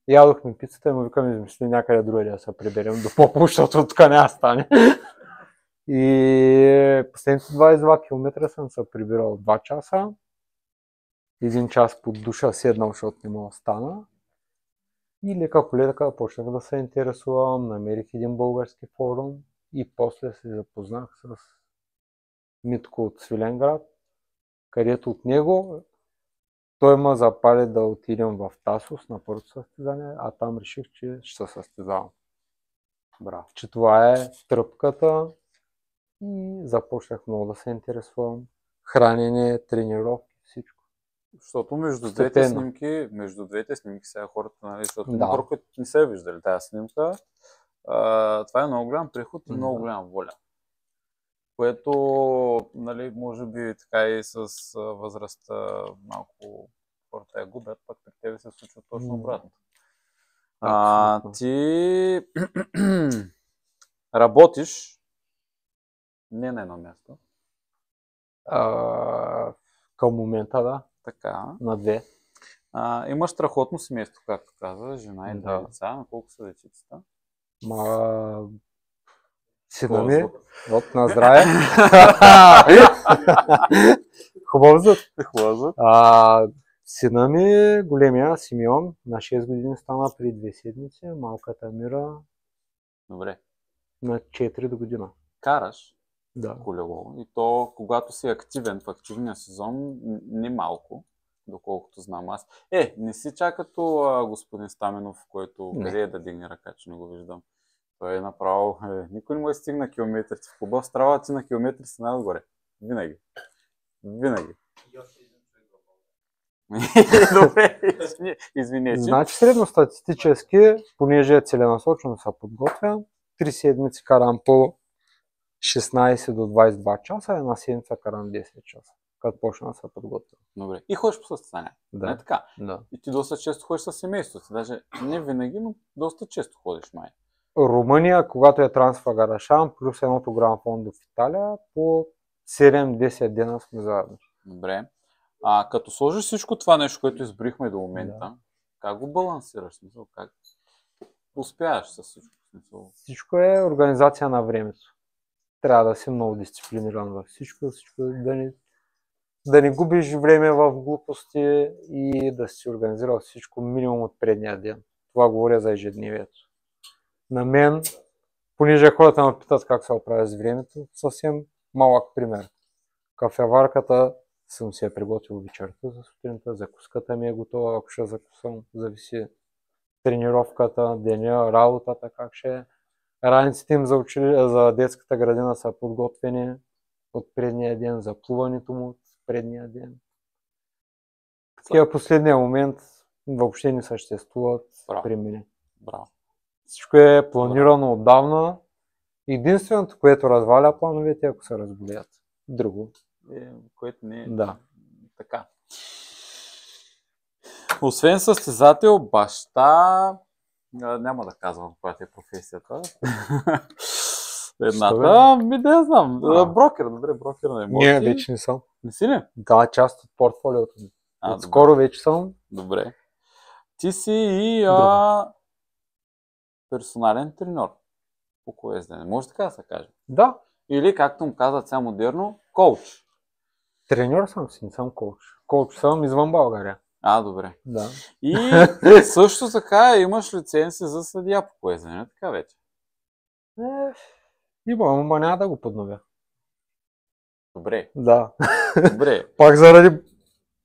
Ядохме пицата и му викам, измисли някъде другаде да се приберем до Попов, защото тук няма стане. И последните 22 км съм се прибирал 2 часа. 1 час под душа седнал, защото не мога да стана. И лека по лека почнах да се интересувам, намерих един български форум и после се запознах с Митко от Свиленград, където от него той ме запали да отидем в Тасос на първото състезание, а там реших, че ще се състезавам. Браво. Че това е тръпката и започнах много да се интересувам. Хранене, тренировки, всичко. Защото между двете снимки сега хората, нали, защото хора, които не са виждали тази снимка, това е много голям преход и много голяма воля. Което, нали, може би така и с възрастта малко хората я губят, пък при тебе се случва точно обратно. Ти работиш не на едно място. Към момента, да. Така. На 2. Имаш страхотно семейство, както каза, жена и 2 деца. На колко са дечицата? Сина ми, от на здраве. Хубав звук. Сина ми, големия Симеон, на 6 години стана при 2 седмици, малката Мира. Добре. На 4 до година. Караш колело. И то, когато си активен в активния сезон, не малко, доколкото знам аз. Не си чак като господин Стаменов, който къде е да дигне ръка, че не го виждам. Той е направо, никой не може да стигна километрите. В клуба в Страва ти на километри си най-отгоре. Винаги. Добре, извинете. Значи средностатистически, понеже е целенасочено се подготвя, 3 седмици карам по 16 до 22 часа, една седмица карам 10 часа. като почна да се подготвя. Добре. И ходиш по състезания. Не Да, така. да. И ти доста често ходиш със семейството си. Даже не винаги, но доста често ходиш, май. Румъния, когато е Трансфагарашан, плюс едното Гран Фондо в Италия, по 7-10 дена сме заедно. Добре. Като сложиш всичко това нещо, което избрихме до момента, как го балансираш? Смисъл, как успяваш с всичко? Смисъл? Всичко е организация на времето. Трябва да си много дисциплиниран във всичко да не губиш време в глупости и да си организирал всичко минимум от предния ден. Това говоря за ежедневието. На мен, понеже хората ме питат как се оправя с времето, съвсем малък пример. Кафеварката съм си я приготвил вечерта за сутринта, закуската ми е готова, ако ще закусам, зависи тренировката, деня, работата, как ще е. Раниците им за детската градина са подготвени от предния ден, за плуването му от предния ден. Такива последния момент въобще не съществуват при мен. Браво. Всичко е планирано отдавна. Единственото, което разваля плановете, ако се разболеят. Друго. Което не е Да. така. Освен състезател, баща... Няма да казвам каква е професията. Едната, да я знам. Брокер, добре, брокер на имоти. Не, вече не съм. Не си ли? Да, част от портфолиото ми. Скоро вече съм. Добре. Ти си и персонален треньор. По кое издание? Може така да се каже? Да. Или, както му казват сега модерно, коуч. Треньор съм си, не съм коуч. Коуч съм извън България. Добре. Да. И също така имаш лицензия за съдия по кое издание, така вече? Имам, ама няма да го подновя. Добре. Да. Добре. Пак заради...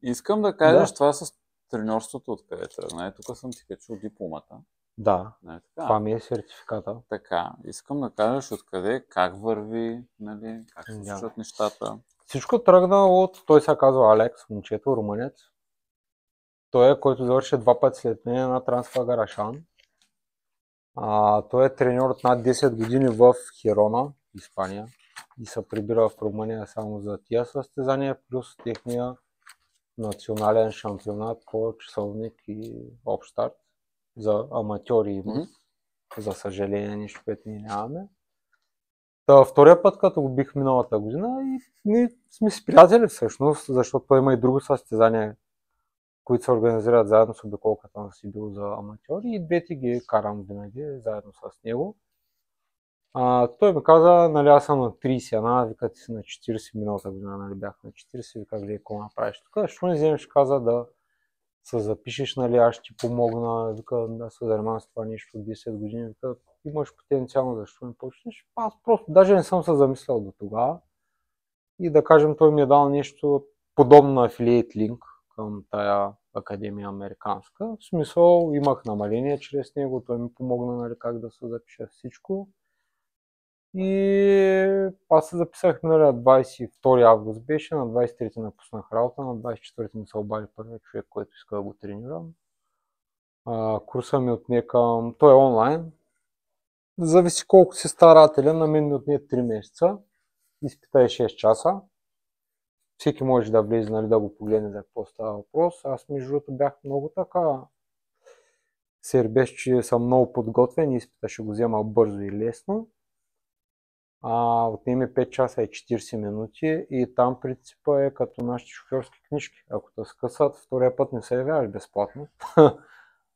Искам да кажеш това с треньорството откъде тръгна. Тук съм ти качил дипломата. Да. Така? Това ми е сертификата. Така. Искам да кажеш откъде, как върви, нали, как се случват нещата. Всичко тръгна от... Той се казва Алекс, момчето, румънец. Той е, който завърши 2 пъти след мен на Трансфагарашан. Той е треньор от над 10 години в Хирона, Испания. И се прибира в Румъния само за тия състезания, плюс техния национален шампионат по часовник и общ старт. За аматьори има. За съжаление, нищо, което ние нямаме. Втория път, като го бих миналата година, и ние сме си приятели всъщност, защото той има и друго състезание, които се организират заедно с обиколката на Сибил за аматьори, и двете ги карам винаги заедно с него. Той ми каза, нали аз съм на 31, вика ти си на 40 миналата година, нали бях на 40, вика гледай какво направиш тук, защо не вземеш, каза да се запишеш, нали аз ще ти помогна, вика да се занимавам с това нещо от 10 години, вика имаш потенциално, защо не почнеш? Аз просто даже не съм се замислял до тогава и да кажем той ми е дал нещо подобно на Affiliate Link към тая академия американска. В смисъл имах намаление чрез него, той ми помогна, нали, как да се запиша всичко. И аз се записах на 22 август беше, на 23 напуснах работа, на 24 ми се обади първият човек, който иска да го тренирам. Курса ми отне към... Той е онлайн. Зависи колко си старателен, на мен ми отне 3 месеца. Изпита е 6 часа. Всеки може да влезе, нали, да го погледне за какво става въпрос. Аз между другото бях много така сербеж, че съм много подготвен и изпита ще го взема бързо и лесно. Отнеме 5 часа и 40 минути и там принципа е като нашите шофьорски книжки. Ако те скъсат, втория път не се явяваш безплатно.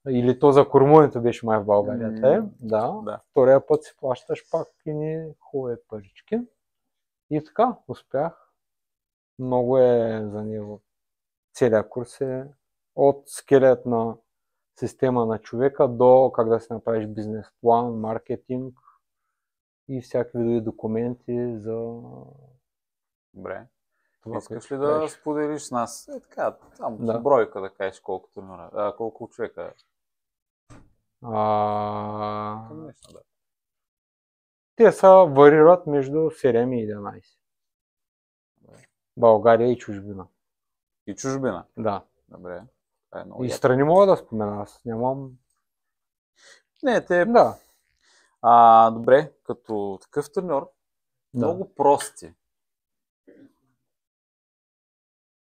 Или то за кормуването беше май в България. Да. Втория път си плащаш пак и не хубави парички. И така, успях. Много е за него. Целият курс е от скелет на система на човека до как да си направиш бизнес план, маркетинг и всякакви видове документи за... Добре. Това, искаш ли да споделиш с нас? Така, там бройка да кажеш колко човека е. Те са варират между 7 и 11. България и чужбина. И чужбина? Да. Добре. И страни мога да спомена, аз нямам... Не, те... Да. Добре, като такъв треньор, много прости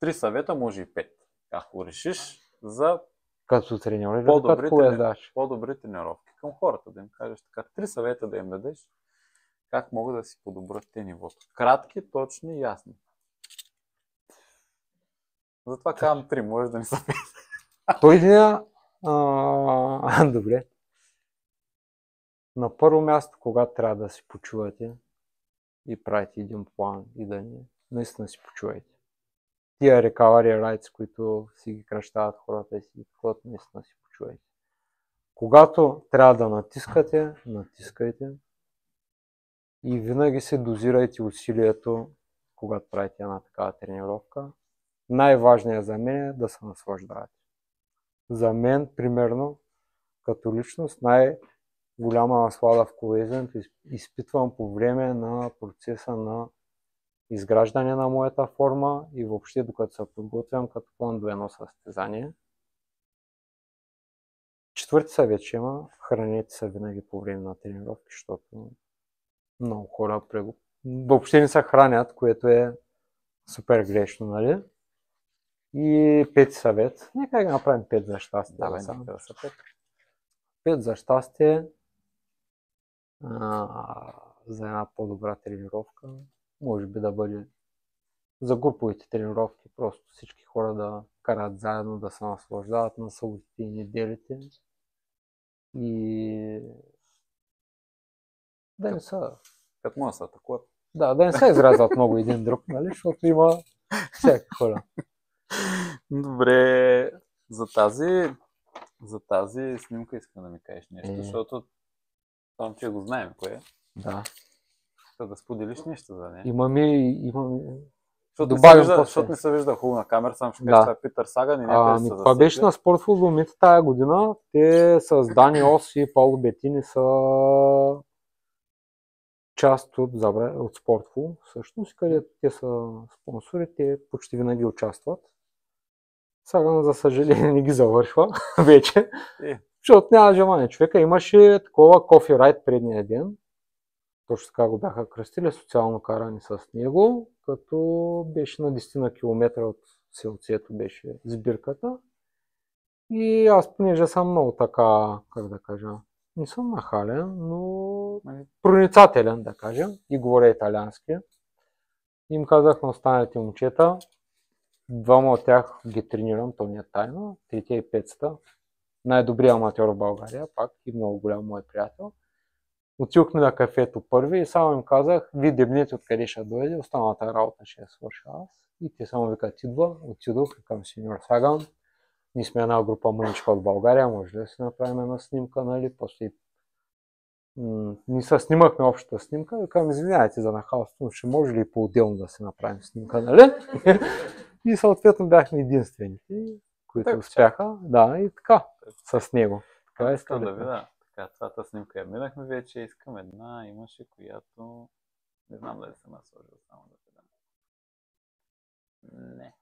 3 съвета, може и 5. Ако решиш за Като треньор или като поездаш? по-добри тренировки към хората, да им кажеш така. 3 съвета да им дадеш, как могат да си подобрят те нивото. Кратки, точни и ясни. Затова казвам 3, може да не са 5. Той един... Добре. На първо място, когато трябва да си почувате и правите един план и да наистина си почувайте. Тия recovery rights, които си ги кръщават хората и си когато наистина си почувайте. Когато трябва да натискате, натискайте и винаги се дозирайте усилието, когато правите една такава тренировка. Най-важният за мен е да се наслаждавате. За мен, примерно, като личност, най-голяма наслада в колезенето изпитвам по време на процеса на изграждане на моята форма и въобще докато се подготвям като план до едно състезание. Четвърти съвет ще има, хранете се винаги по време на тренировки, защото много хора въобще не се хранят, което е супер грешно, нали? И пети съвет. Нека да направим 5 за щастие. Давай, нека да са 5. 5 за щастие за една по-добра тренировка. Може би да бъде за груповите тренировки, просто всички хора да карат заедно, да се наслаждават на съботите и неделите. И да не са... Като може да се атакуват. Да не се изразят много един друг, нали? Защото има всяки хора. Добре, за тази снимка искам да ми кажеш нещо, защото там, че го знаем кое е. Да. Да споделиш нещо за нея. Имаме. Защото не се вижда хубаво на камера, само ще кажа, това е Питър Саган и някъде се това беше на Спортфул Домите тая година. Те с Дани Ос и Пауло Бетини са част от Спортфул, всъщност, където те са спонсори, те почти винаги участват. Саган, за съжаление, не ги завършва вече, защото няма желание човека. Имаше такова кофи райд предния ден. Точно така го бяха кръстили, социално каране с него, като беше на 10 на километра от селцето беше сбирката. И аз, понеже съм много така, как да кажа, не съм нахален, но проницателен, да кажем, и говоря италиански. Им казах на останалите момчета, двама от тях ги тренирам, то не е тайна, третия и петста, най-добрият аматьор в България, пак и много голям мой приятел. Отидохме на кафето първи и само им казах, вие дебнете откъде ще дойде, останалата работа ще я свърша аз. И те само викат, идва, отидох към сеньор Саган. Ние сме една група мъничка от България, може да си направим една снимка, нали? После ние се снимахме общата снимка, викам, извиняйте за нахалството, но ще може ли по-отделно да си направим снимка, нали? И съответно бяхме единствените, които успяха. Да, и така, с него. Така е историята. Цялата снимка я минахме вече, искам една, имаше, която не знам дали съм насложил, само да те дам. Не.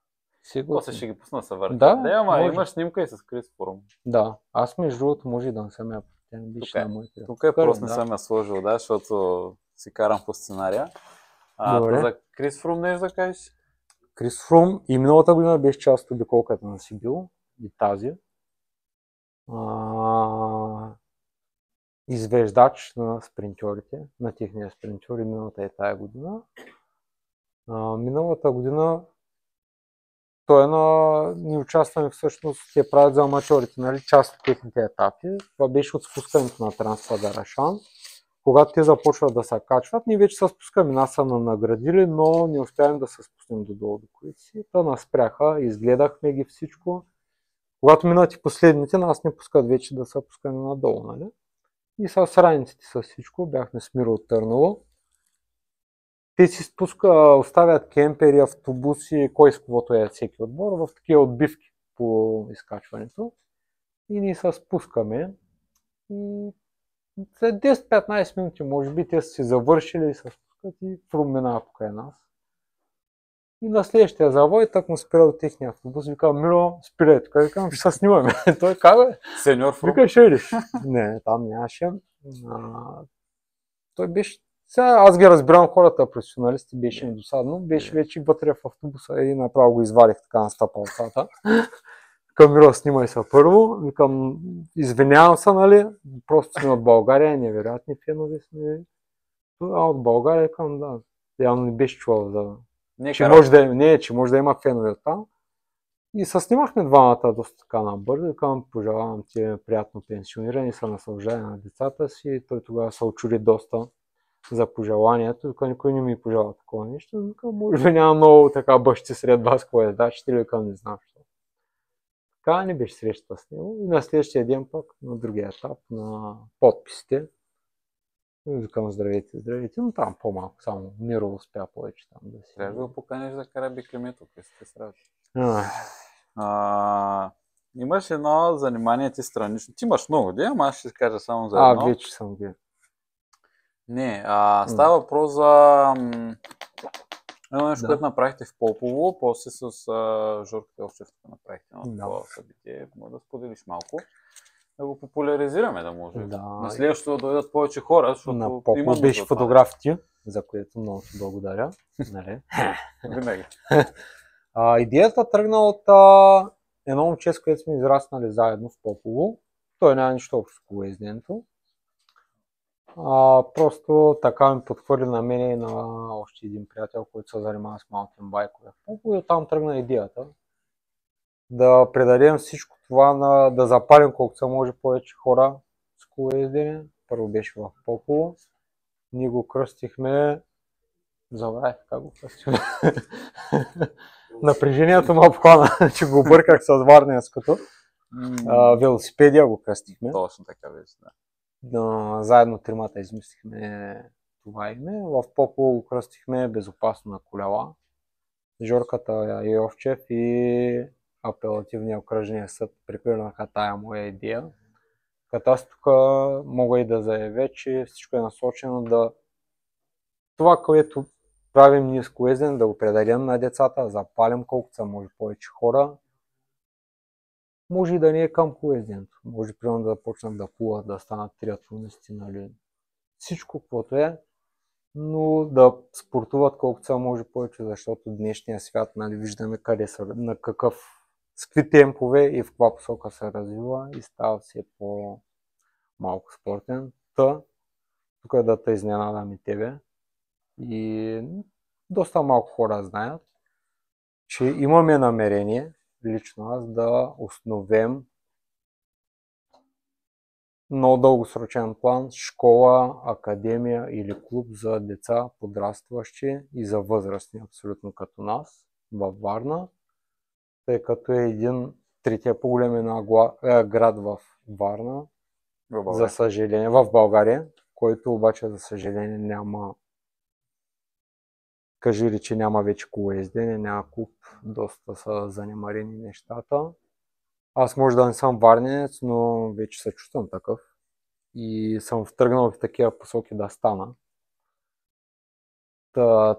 После ще ги пусна съвърта. Да, ама имаш снимка и с Крис Фрум. Да, аз между другото може да не съм я тук е просто не съм я сложил, да, защото си карам по сценария. За Крис Фрум нещо да кажеш? Крис Фрум и миналата година беше част от обиколката на Сибил и тази. Извеждач на спринтьорите, на техния спринтьор и миналата е тая година. Миналата година ние участваме всъщност, те правят за аматьорите, нали, част от техните етапи. Това беше от спускането на Трансфа Рашан. Когато те започват да се качват, ние вече се спускаме, нас са наградили, но не успяваме да се спуснем додолу до колите си. Та нас спряха, изгледахме ги всичко. Когато минат и последните, нас не пускат вече да се пускаме надолу, нали? И с раниците с всичко, бяхме с Миро от Търново. Те си оставят кемпери, автобуси, кой с каквото е всеки отбор, в такива отбивки по изкачването. И ние се спускаме. И след 10-15 минути, може би, те са си завършили и се спускат и Фрум минава покрай нас. И на следващия завой, так му спира от техния автобус, вика, Миро, спирай тук, викам, ще се снимаме. Той казва, сеньор Фрум. Вика, ще видиш. Не, там нямаше. Той беше Сега аз ги разбирам хората, професионалисти, беше ми досадно. Беше вече вътре в автобуса и направо го извадих така на стъпалцата. Към Миро, снимай се първо. Викам, извинявам се, нали? Просто сме от България, невероятни фенове сме. А от България, към да. Явно не беше чувал за... че може да има фенове от там. И се снимахме двамата доста така набързо. Викам, пожелавам ти приятно пенсиониране, се наслаждане на децата си. Той тогава се очуди доста за пожеланието. Викам, никой не ми пожела такова нещо. Викам, може би няма много така бащи сред вас, кой е дачите, викам, не знам що. Така не беше срещата с него. И на следващия ден пък, на другия етап, на подписите. Викам, здравейте, здравейте, но там по-малко, само Миро успя повече там да си. Трябва да го поканеш да кара биклемето, къде сте срати. Имаш едно занимание ти странично. Ти имаш много, да, ама аз ще кажа само за едно. Вече съм ги. Не, става въпрос за едно нещо, което направихте в Попово, после с Жорка Телчев направихте едно събитие. Може да споделиш малко. Да го популяризираме, да може. На следващото да дойдат повече хора, защото на Попово беше фотографите, за което много ти благодаря. Винаги. Идеята тръгна от едно момче, с което сме израснали заедно в Попово. Той няма нищо общо с колоезденето. Просто така ми подхвърли на мен и на още един приятел, който се занимава с маунтин байкове в Попово, и оттам тръгна идеята да предадем всичко това, да запалим колкото се може повече хора с колоездене. Първо беше в Попово. Ние го кръстихме... Забравих как го кръстихме. Напрежението ме обхвана, че го бърках с варненското. Велосипедия го кръстихме. Точно така беше, да. Заедно тримата измислихме това име. В Попово го кръстихме безопасно на колела. Жорката Йовчев и апелативния окръжния съд препирнаха тая моя идея. Като аз тук мога и да заявя, че всичко е насочено да това, което правим ние с колоездене, да го предадем на децата, да запалим колкото са може повече хора. Може и да не е към колоезденето. Може примерно да почнат да плуват, да станат триатлонисти, нали. Всичко, каквото е, но да спортуват колкото са може повече, защото днешния свят, нали, виждаме къде са, на с какви темпове и в каква посока се развива и става все по-малко спортен. Тук е да те изненадам и тебе. И доста малко хора знаят, че имаме намерение, лично аз, да основем много дългосрочен план школа, академия или клуб за деца, подрастващи и за възрастни, абсолютно като нас, във Варна, тъй като е третия по-голям град в Варна, за съжаление, в България, който обаче за съжаление няма, кажи ли, че няма вече колоездене, няма клуб, доста са занемарени нещата. Аз може да не съм варненец, но вече се чувствам такъв и съм втръгнал в такива посоки да стана.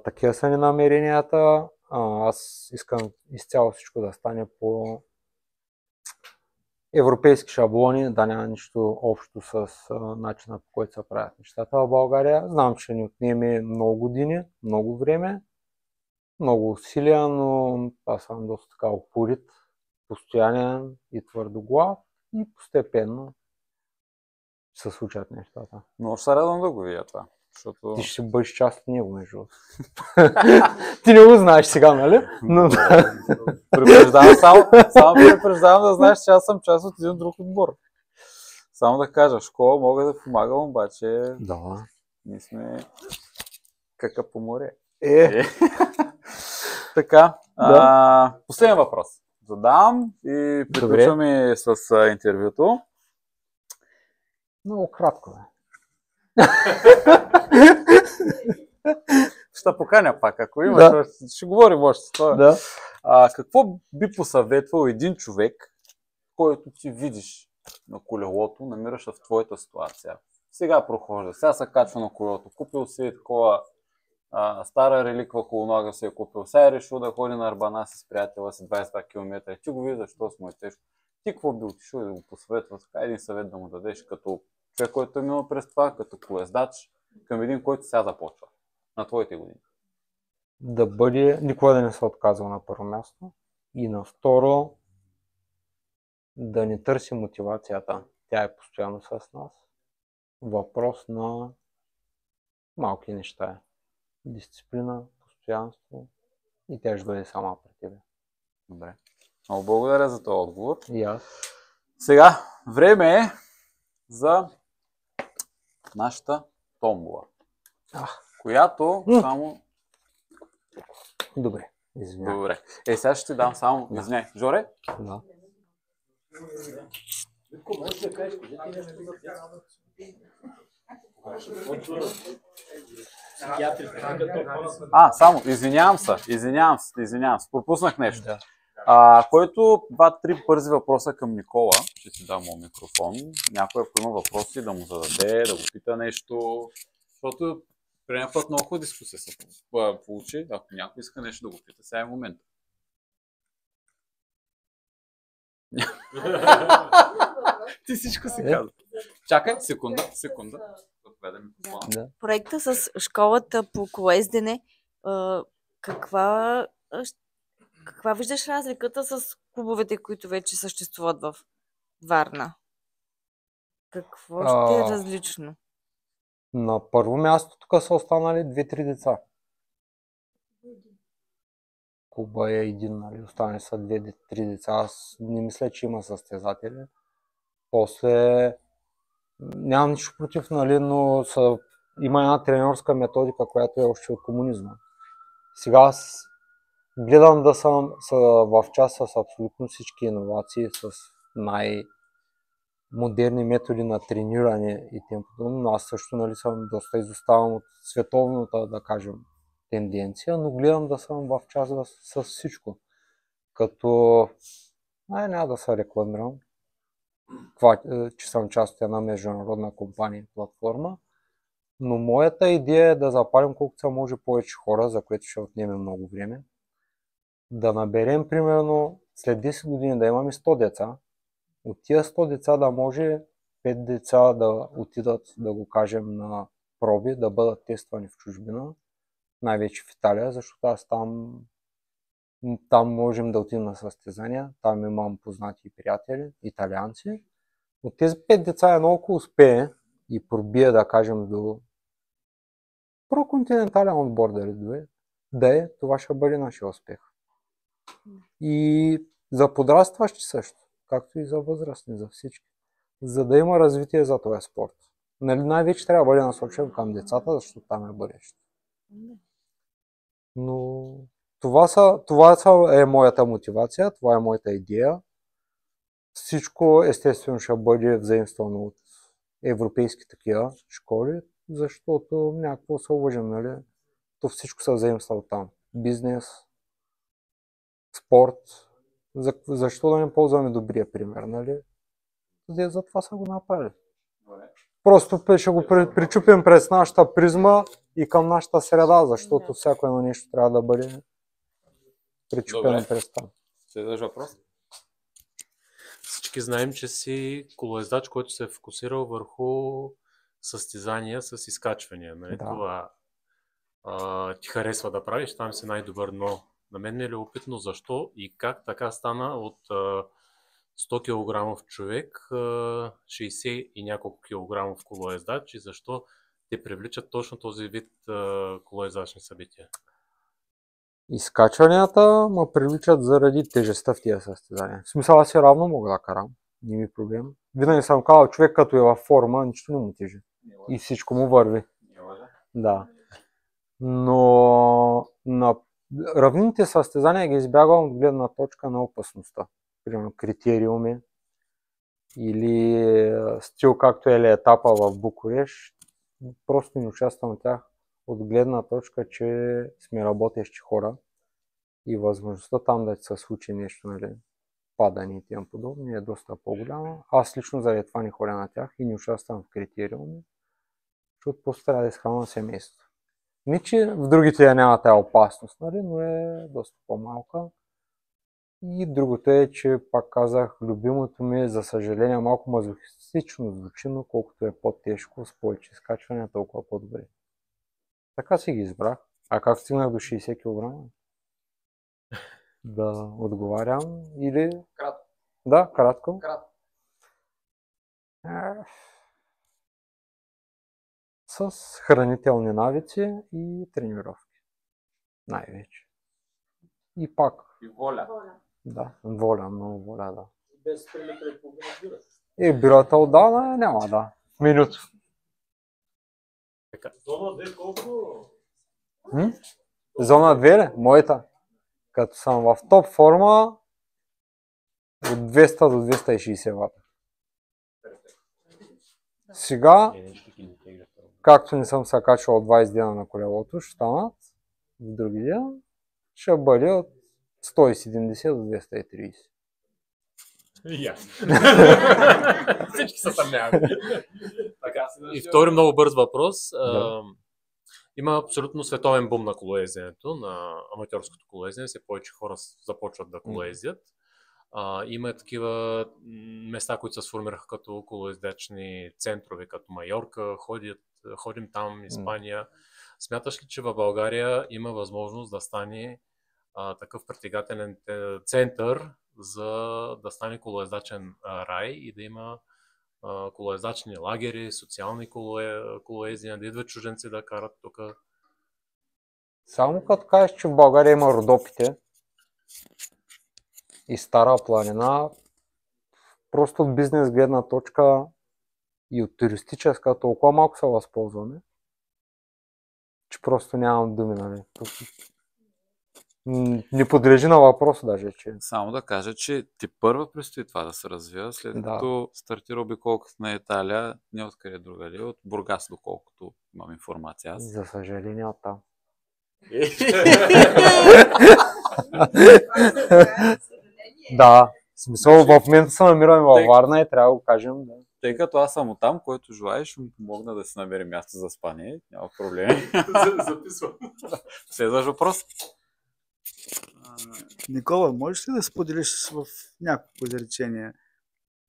Такива са ни намеренията. Аз искам изцяло всичко да стане по европейски шаблони, да няма нищо общо с начина, по който се правят нещата в България. Знам, че ни отнеме много години, много време, много усилия, но аз съм доста така упорит, постоянен и твърдоглав и постепенно се случат нещата. Но ще се радвам да го видя това. Защото... Ти ще бъдеш част от него, между. Ти не го знаеш сега, нали? Но предупреждавам, само предупреждавам да знаеш, че аз съм част от един друг отбор. Само да кажа, в школа мога да помагам, обаче ние сме кака по море. Така, последен въпрос. Задавам и приключваме с интервюто. Много кратко е. Ще поканя пак, ако имаш, ще говорим още. Какво би посъветвал един човек, който ти видиш на колелото, намираш в твоята ситуация? Сега прохожда, сега се качва на колелото, купил си такова стара реликва колонога се е купил, сега е решил да ходи на Арбана с приятела си 22 км. Ти го виждаш, що му е тежко. Ти какво би отишъл да го посъветва? Така един съвет да му дадеш като човек, който е минал през това, като колездач, към един, който сега започва на твоите години? Да бъде, никога да не се отказва на първо място. И на второ, да не търси мотивацията. Тя е постоянно с нас. Въпрос на малки неща. Дисциплина, постоянство и тя ще дойде сама при тебе. Добре. Много благодаря за този отговор. И аз. Сега, време е за нашата томбола, която само... Добре, извинявай. Добре. Сега ще ти дам само... Извиняй. Жоре? Да. Само, извинявам се, пропуснах нещо. Да. Който 2-3 бързи въпроса към Никола, ще си дам моят микрофон, някой ако има въпроси да му зададе, да го пита нещо, защото предния път много хубава дискусия се получи, ако някой иска нещо да го пита, сега е момент. Ти всичко си каза. Чакай, секунда. Да. Проекта с школата по колездене, каква виждаш разликата с клубовете, които вече съществуват в Варна? Какво ще е различно? На първо място тук са останали 2-3 деца. Клуба е един, нали? Останали са 2-3 деца. Аз не мисля, че има състезатели. После нямам нищо против, нали, но има една тренерска методика, която е още от комунизма. Сега аз гледам да съм в час с абсолютно всички иновации, с най-модерни методи на трениране и тем подобно, но аз също, нали, съм доста изоставам от световната, да кажем, тенденция, но гледам да съм в час с всичко. Като няма да се рекламирам, че съм част от една международна компания и платформа, но моята идея е да запалим колкото се може повече хора, за което ще отнеме много време. Да наберем, примерно, след 10 години да имаме 100 деца. От тия 100 деца да може 5 деца да отидат, да го кажем, на проби, да бъдат тествани в чужбина, най-вече в Италия, защото аз там можем да отидем на състезания, там имам познати приятели, италианци. От тези 5 деца едно ако успее и пробие, да кажем, до проконтинентален отбор това ще бъде нашия успех. И за подрастващи също, както и за възрастни, за всички. За да има развитие за този спорт. Нали, най-вече трябва да бъде насочен към децата, защото там е бъдещето. Но това е моята мотивация, това е моята идея. Всичко естествено ще бъде взаимствано от европейски такива школи, защото някакво се уважим, нали? То всичко се взаимства от там. Бизнес, спорт. Защо да не ползваме добрия пример, нали? За това са го направили. Просто ще го причупим през нашата призма и към нашата среда, защото всяко едно нещо трябва да бъде причупено през там. Следващ въпрос? Всички знаем, че си колоездач, който се е фокусирал върху състезания с изкачвания. Нали? Да. Това ти харесва да правиш, там си най-добър, но на мен е любопитно защо и как така стана от 100 кг човек, 60 и няколко килограмов колоездач и защо те привличат точно този вид колоездачни събития? Изкачванията ме привличат заради тежестта в тия състезания. В смисъл, аз равно мога да карам, не ми е проблем. Винаги съм казал, човек като е във форма, нищо не му тежи. И всичко му върви. Да. Но на равните състезания ги избягвам от гледна точка на опасността. Примерно критериуми или стил, както е етапа в Букурещ. Просто не участвам в тях от гледна точка, че сме работещи хора и възможността там да се случи нещо, нали, падане и тем подобно е доста по-голяма. Аз лично заради това не ходя на тях и не участвам в критериуми, защото просто трябва да изхранвам семейството. Не, че в другите няма тая опасност, нали, но е доста по-малка. И другото е, че пак казах, любимото ми е, за съжаление, малко мазохистично звучи, но колкото е по-тежко, с повече изкачване, толкова по-добре. Така си ги избрах. А как стигнах до 60 кг? Да отговарям или... Кратко. Да, кратко. Кратко. С хранителни навици и тренировки. Най-вече. И пак, И воля. да, воля, много воля, да. Без приятели по бира. И бирата отдавна няма, да. Минуто. Зона 2 колко? Зона 2 ли? Моята. Като съм в топ форма, от 200 до 260 вата. Сега, както не съм се качвал 20 дена на колелото, ще станат в други ден, ще бъде от 170 до 230. Всички са съмнявани. И втори много бърз въпрос. Да. Има абсолютно световен бум на колоезденето, на аматьорското колоездене. Все повече хора започват да колоездят. Има такива места, които се сформираха като колоездачни центрове, като Майорка, ходим там, Испания. Смяташ ли, че в България има възможност да стане такъв притегателен център, за да стане колоездачен рай и да има колоездачни лагери, социални колоездения, да идват чужденци да карат тук? Само като кажеш, че в България има Родопите и Стара планина, просто от бизнес гледна точка и от туристическа толкова малко се възползваме, че просто нямам думи, нали. Не подлежи на въпрос даже, че... Само да кажа, че ти първа предстои това да се развива, след като стартира обиколката на Италия, не откъде другаде, от Бургас, доколкото имам информация аз. За съжаление от там. Да, в смисъл в момента се намираме във Варна и трябва да го кажем. Да. Тъй като аз съм оттам, който желае, ще му помогна да си намери място за спане. Няма проблеми. Записвам. Следващ въпрос. Никола, можеш ли да споделиш в няколко изречения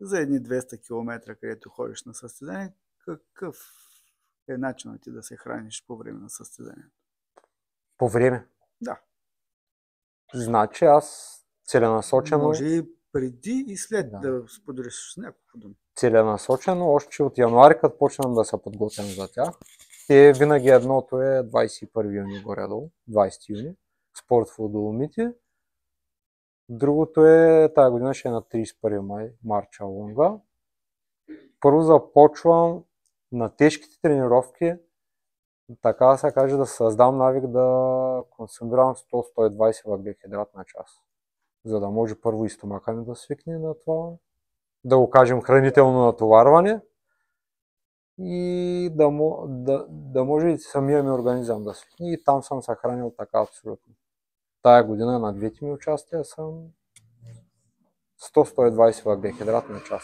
за едни 200 км, където ходиш на състезание, какъв е начинът ти да се храниш по време на състезанието? По време? Да. Значи аз целенасочено... Може и преди и след да споделиш няколко думи. Целенасочено, още от януари, като почнем да се подготвям за тях. Те винаги едното е 21 юни горе-долу, 20 юни, спорт в Доломити. Другото е, тази година ще е на 31 май, Марча Лунга. Първо започвам на тежките тренировки, така да се каже, да създам навик да консумирам 100-120 въглехидрат на час. За да може първо и стомаха ми да свикне на това, да го кажем хранително натоварване и да може и самия ми организъм да свикне. И там съм се хранил така абсолютно. Тая година на двете ми участия съм 100-120 въглехидрат на час.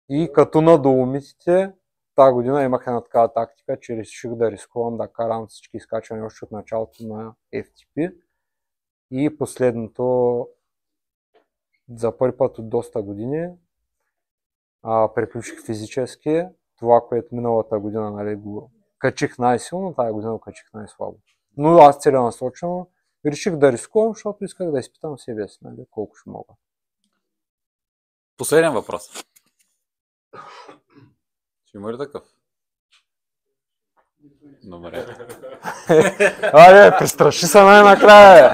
И като на Доломитите, тази година имах една такава тактика, че реших да рискувам да карам всички изкачвания още от началото на FTP. И последното, за първи път от доста години, приключих физически. Това, което миналата година, нали, го качих най-силно, тази година го качих най-слабо. Но аз целенасочено реших да рискувам, защото исках да изпитам себе си, нали, колко ще мога. Последен въпрос. Ще има ли такъв? Добре. Айде, престраши се най-накрая!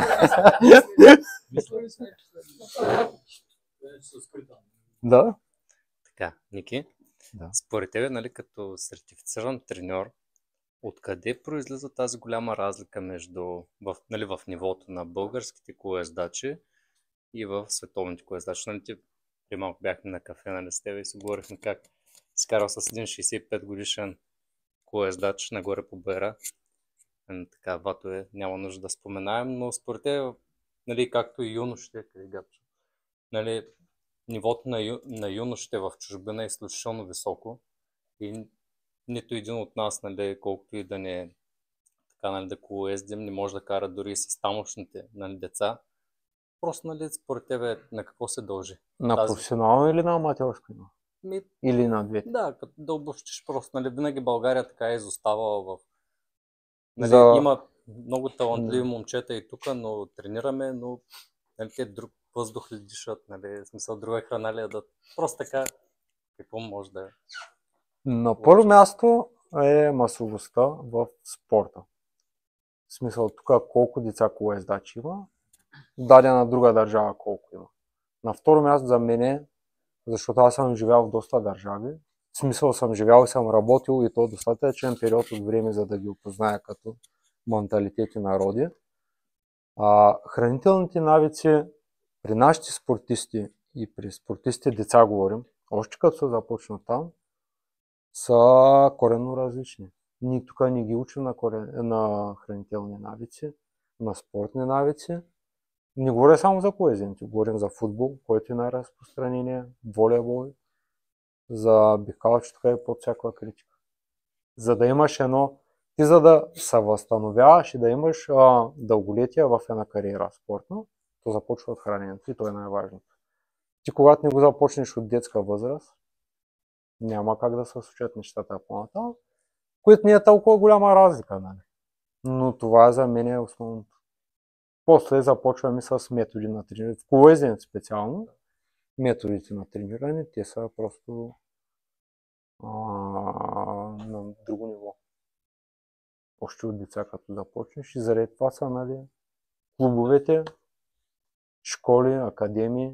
Да? Така, Ники, Да. според тебе, нали, като сертифициран треньор, откъде произлиза тази голяма разлика между нали, в нивото на българските колоездачи и в световните колоездачи? Нали, при малко бяхме на кафе, нали, с тебе и си говорихме как си карал с един 65 годишен колоездач нагоре по Бера. Така, ватове, няма нужда да споменаем, но според тебе, нали, както и юношите, нали, нивото на юношите в чужбина е изключително високо и нито един от нас, нали, колкото и да не така, нали, да колоездим, не може да кара дори и с тамошните, нали, деца. Просто, нали, според тебе на какво се дължи? На Тази- професионално или на аматьорско ниво? Ми, Или на двете? да, като да обобщиш просто, нали, винаги България така е изоставала в... Нали, За- има много талантливи момчета и тук, но тренираме, но нали, те друг въздух ли дишат, нали, в смисъл друга храна ли ядат. Просто така, какво може да е? На първо място е масовостта в спорта. В смисъл, тук колко деца колоездачи има, дадена друга държава колко има. На второ място за мен е, защото аз съм живял в доста държави, в смисъл съм живял и съм работил и то достатъчен период от време, за да ги опозная като менталитет и народи. Хранителните навици при нашите спортисти и при спортистите деца говорим, още като се започнат там, са коренно различни. Ние тук не ги учим на хранителни навици, на спортни навици. Не говоря само за поезиите, говорим за футбол, който е най-разпространение, волейбол, за бикалче, тук е под всякаква критика. За да имаш ти за да се възстановяваш и да имаш дълголетие в една кариера спортна, то започва от храненето и то е най-важното. Ти когато не го започнеш от детска възраст, няма как да се случат нещата по-нататък, което не е толкова голяма разлика, нали? Но това за мен е основното. После започваме с методи на трениране. В колоездене специално, методите на трениране, те са просто на друго ниво. Още от деца като започнеш и заради това са, нали, клубовете, школи, академии,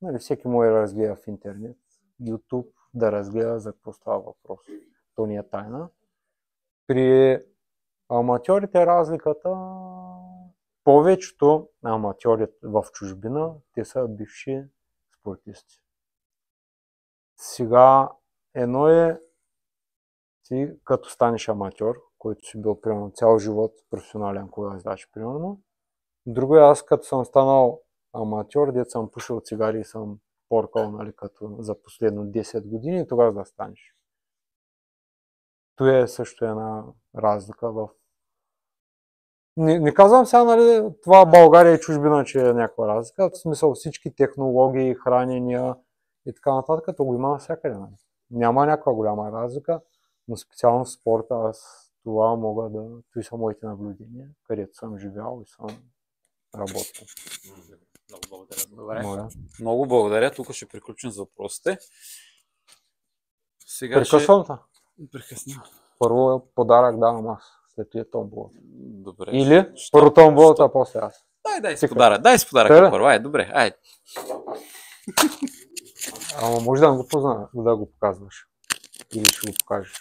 нали, всеки може да разгледа в интернет, YouTube, да разгледа за какво става въпрос. То не е тайна. При аматьорите разликата, повечето аматьори в чужбина, те са бивши спортисти. Сега едно е ти като станеш аматьор, който си бил примерно цял живот професионален колоездач, примерно. Друго е аз като съм станал аматьор, дето съм пушил цигари и съм поркал, нали, като за последно 10 години и тогава да станеш. То е също една разлика в... Не казвам сега, нали, това България и чужбина, че е някаква разлика. В смисъл всички технологии, хранения и така нататък, то го има навсякъде. Нали. Няма някаква голяма разлика, но специално в спорта аз това мога да... Той са моите наблюдения, където съм живял и съм работил. Много благодаря. Добре. Моля. Много благодаря. Тук ще приключим с въпросите. Сега Прекъсвам те. Прекъсна. Първо подарък давам аз, след това томболата. Добре. Или първо томболата, а после аз. Дай с подарък. Дай с подарък първо. Ай, добре. Ай. Ама може да го позна, да го показваш. Или ще го покажеш.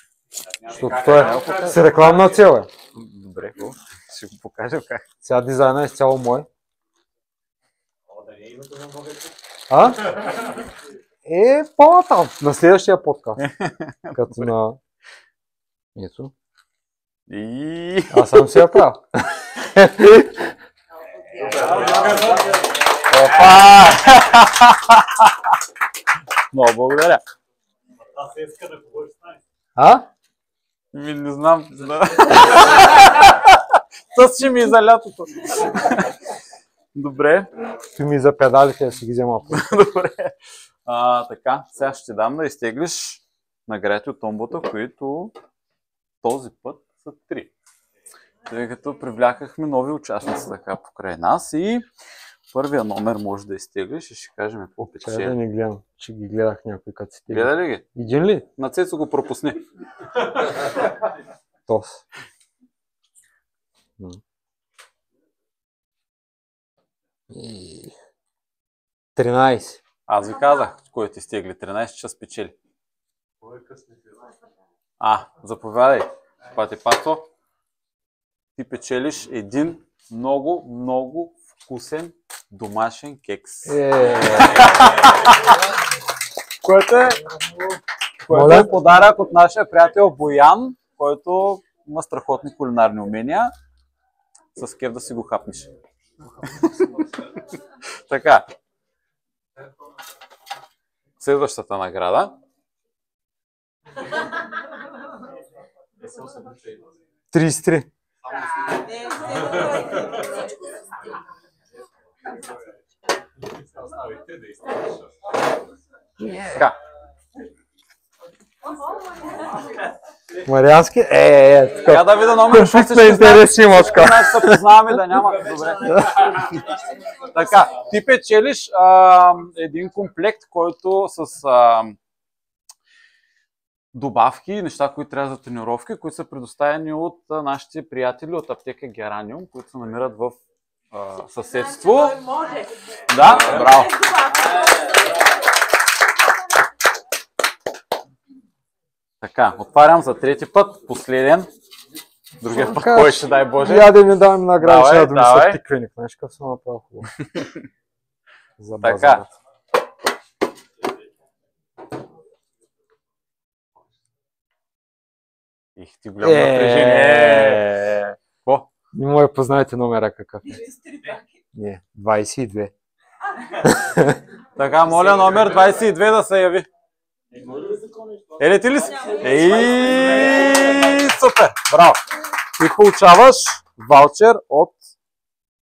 Защото това е с рекламна цел. Добре, ще го покажа как. Сега дизайна е изцяло мой. По-там. На следващия подкаст. Като на... Ето. И... Аз съм си я правил. Опа! Много благодаря. Аз се иска да говориш с нас. Не знам. Със ще ми за лятото. Добре. Ти ми за педалите да си ги взема. Добре. Така, сега ще дам да изтеглиш наградите от томбата, които този път са 3. Тъй като привлякахме нови участници така покрай нас и първия номер може да изтеглиш и ще кажем какво Чай да печели. не гледам, че ги гледах някой като си теги. Гледа ли ги? Един ли? На Цецо го пропусни. Тос. 13. Аз ви казах, кой ти стегли 13, че спечели. Заповядай. Пати Пато, ти печелиш един много, много вкусен домашен кекс. Което е подарък от нашия приятел Боян, който има страхотни кулинарни умения. С кеф да си го хапнеш. Така. Следващата награда. 33. Така. Мариански? Сега да видя номер 6. На интерес има така. Значи се познаваме да няма. Добре. Така, ти печелиш един комплект, който с добавки, неща, които трябва за тренировки, които са предоставени от нашите приятели от аптека Гераниум, които се намират в съседство. Да, браво! Така, отварям за трети път, последен. Другия път, кой ще дай Боже. Я да ми давам награди, ще да ми давай. са тиквеник. Знаеш какъв съм направил хубаво. За Така. базарът. Их ти голямо напрежение. Какво? Не му я познаете номера какъв е. Не, 22. Така, моля номер 22 да се яви. Ели ти ли си? Супер! Браво! Ти получаваш ваучер от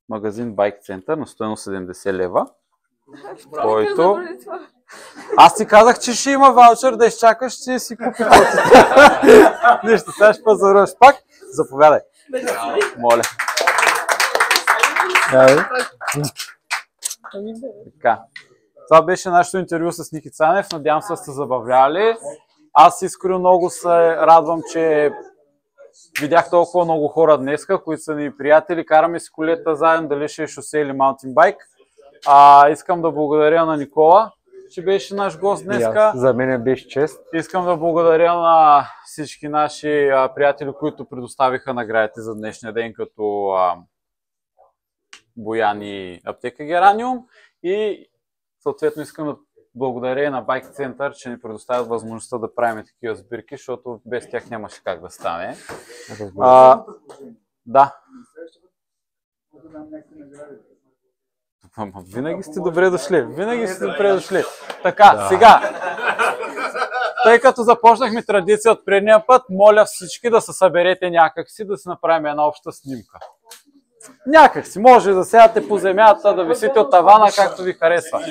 магазин Bike Center на стойност 70 лева, който... Аз ти казах, че ще има ваучер, да изчакаш, ще си купи този. Нищо, сега ще пазаруваш пак. Заповядай. Моля. Така. Това беше нашето интервю с Ники Цанев. Надявам се да сте забавляли. Аз искрено много се радвам, че видях толкова много хора днеска, които са ни приятели. Караме си колета заедно, дали ще е шосе или маунтинбайк. Искам да благодаря на Никола, че беше наш гост днеска. За мен беше чест. Искам да благодаря на всички наши приятели, които предоставиха наградите за днешния ден, като Боян и аптека Гераниум. И съответно искам да благодаря и на Bike Center, че ни предоставят възможността да правим такива сбирки, защото без тях нямаше как да стане. Да. Винаги сте добре дошли. Винаги сте добре дошли. Така, сега. Тъй като започнахме традиция от предния път, моля всички да се съберете някакси, да си направим една обща снимка. Някак си, може да седате по земята, да висите от тавана, както ви харесва.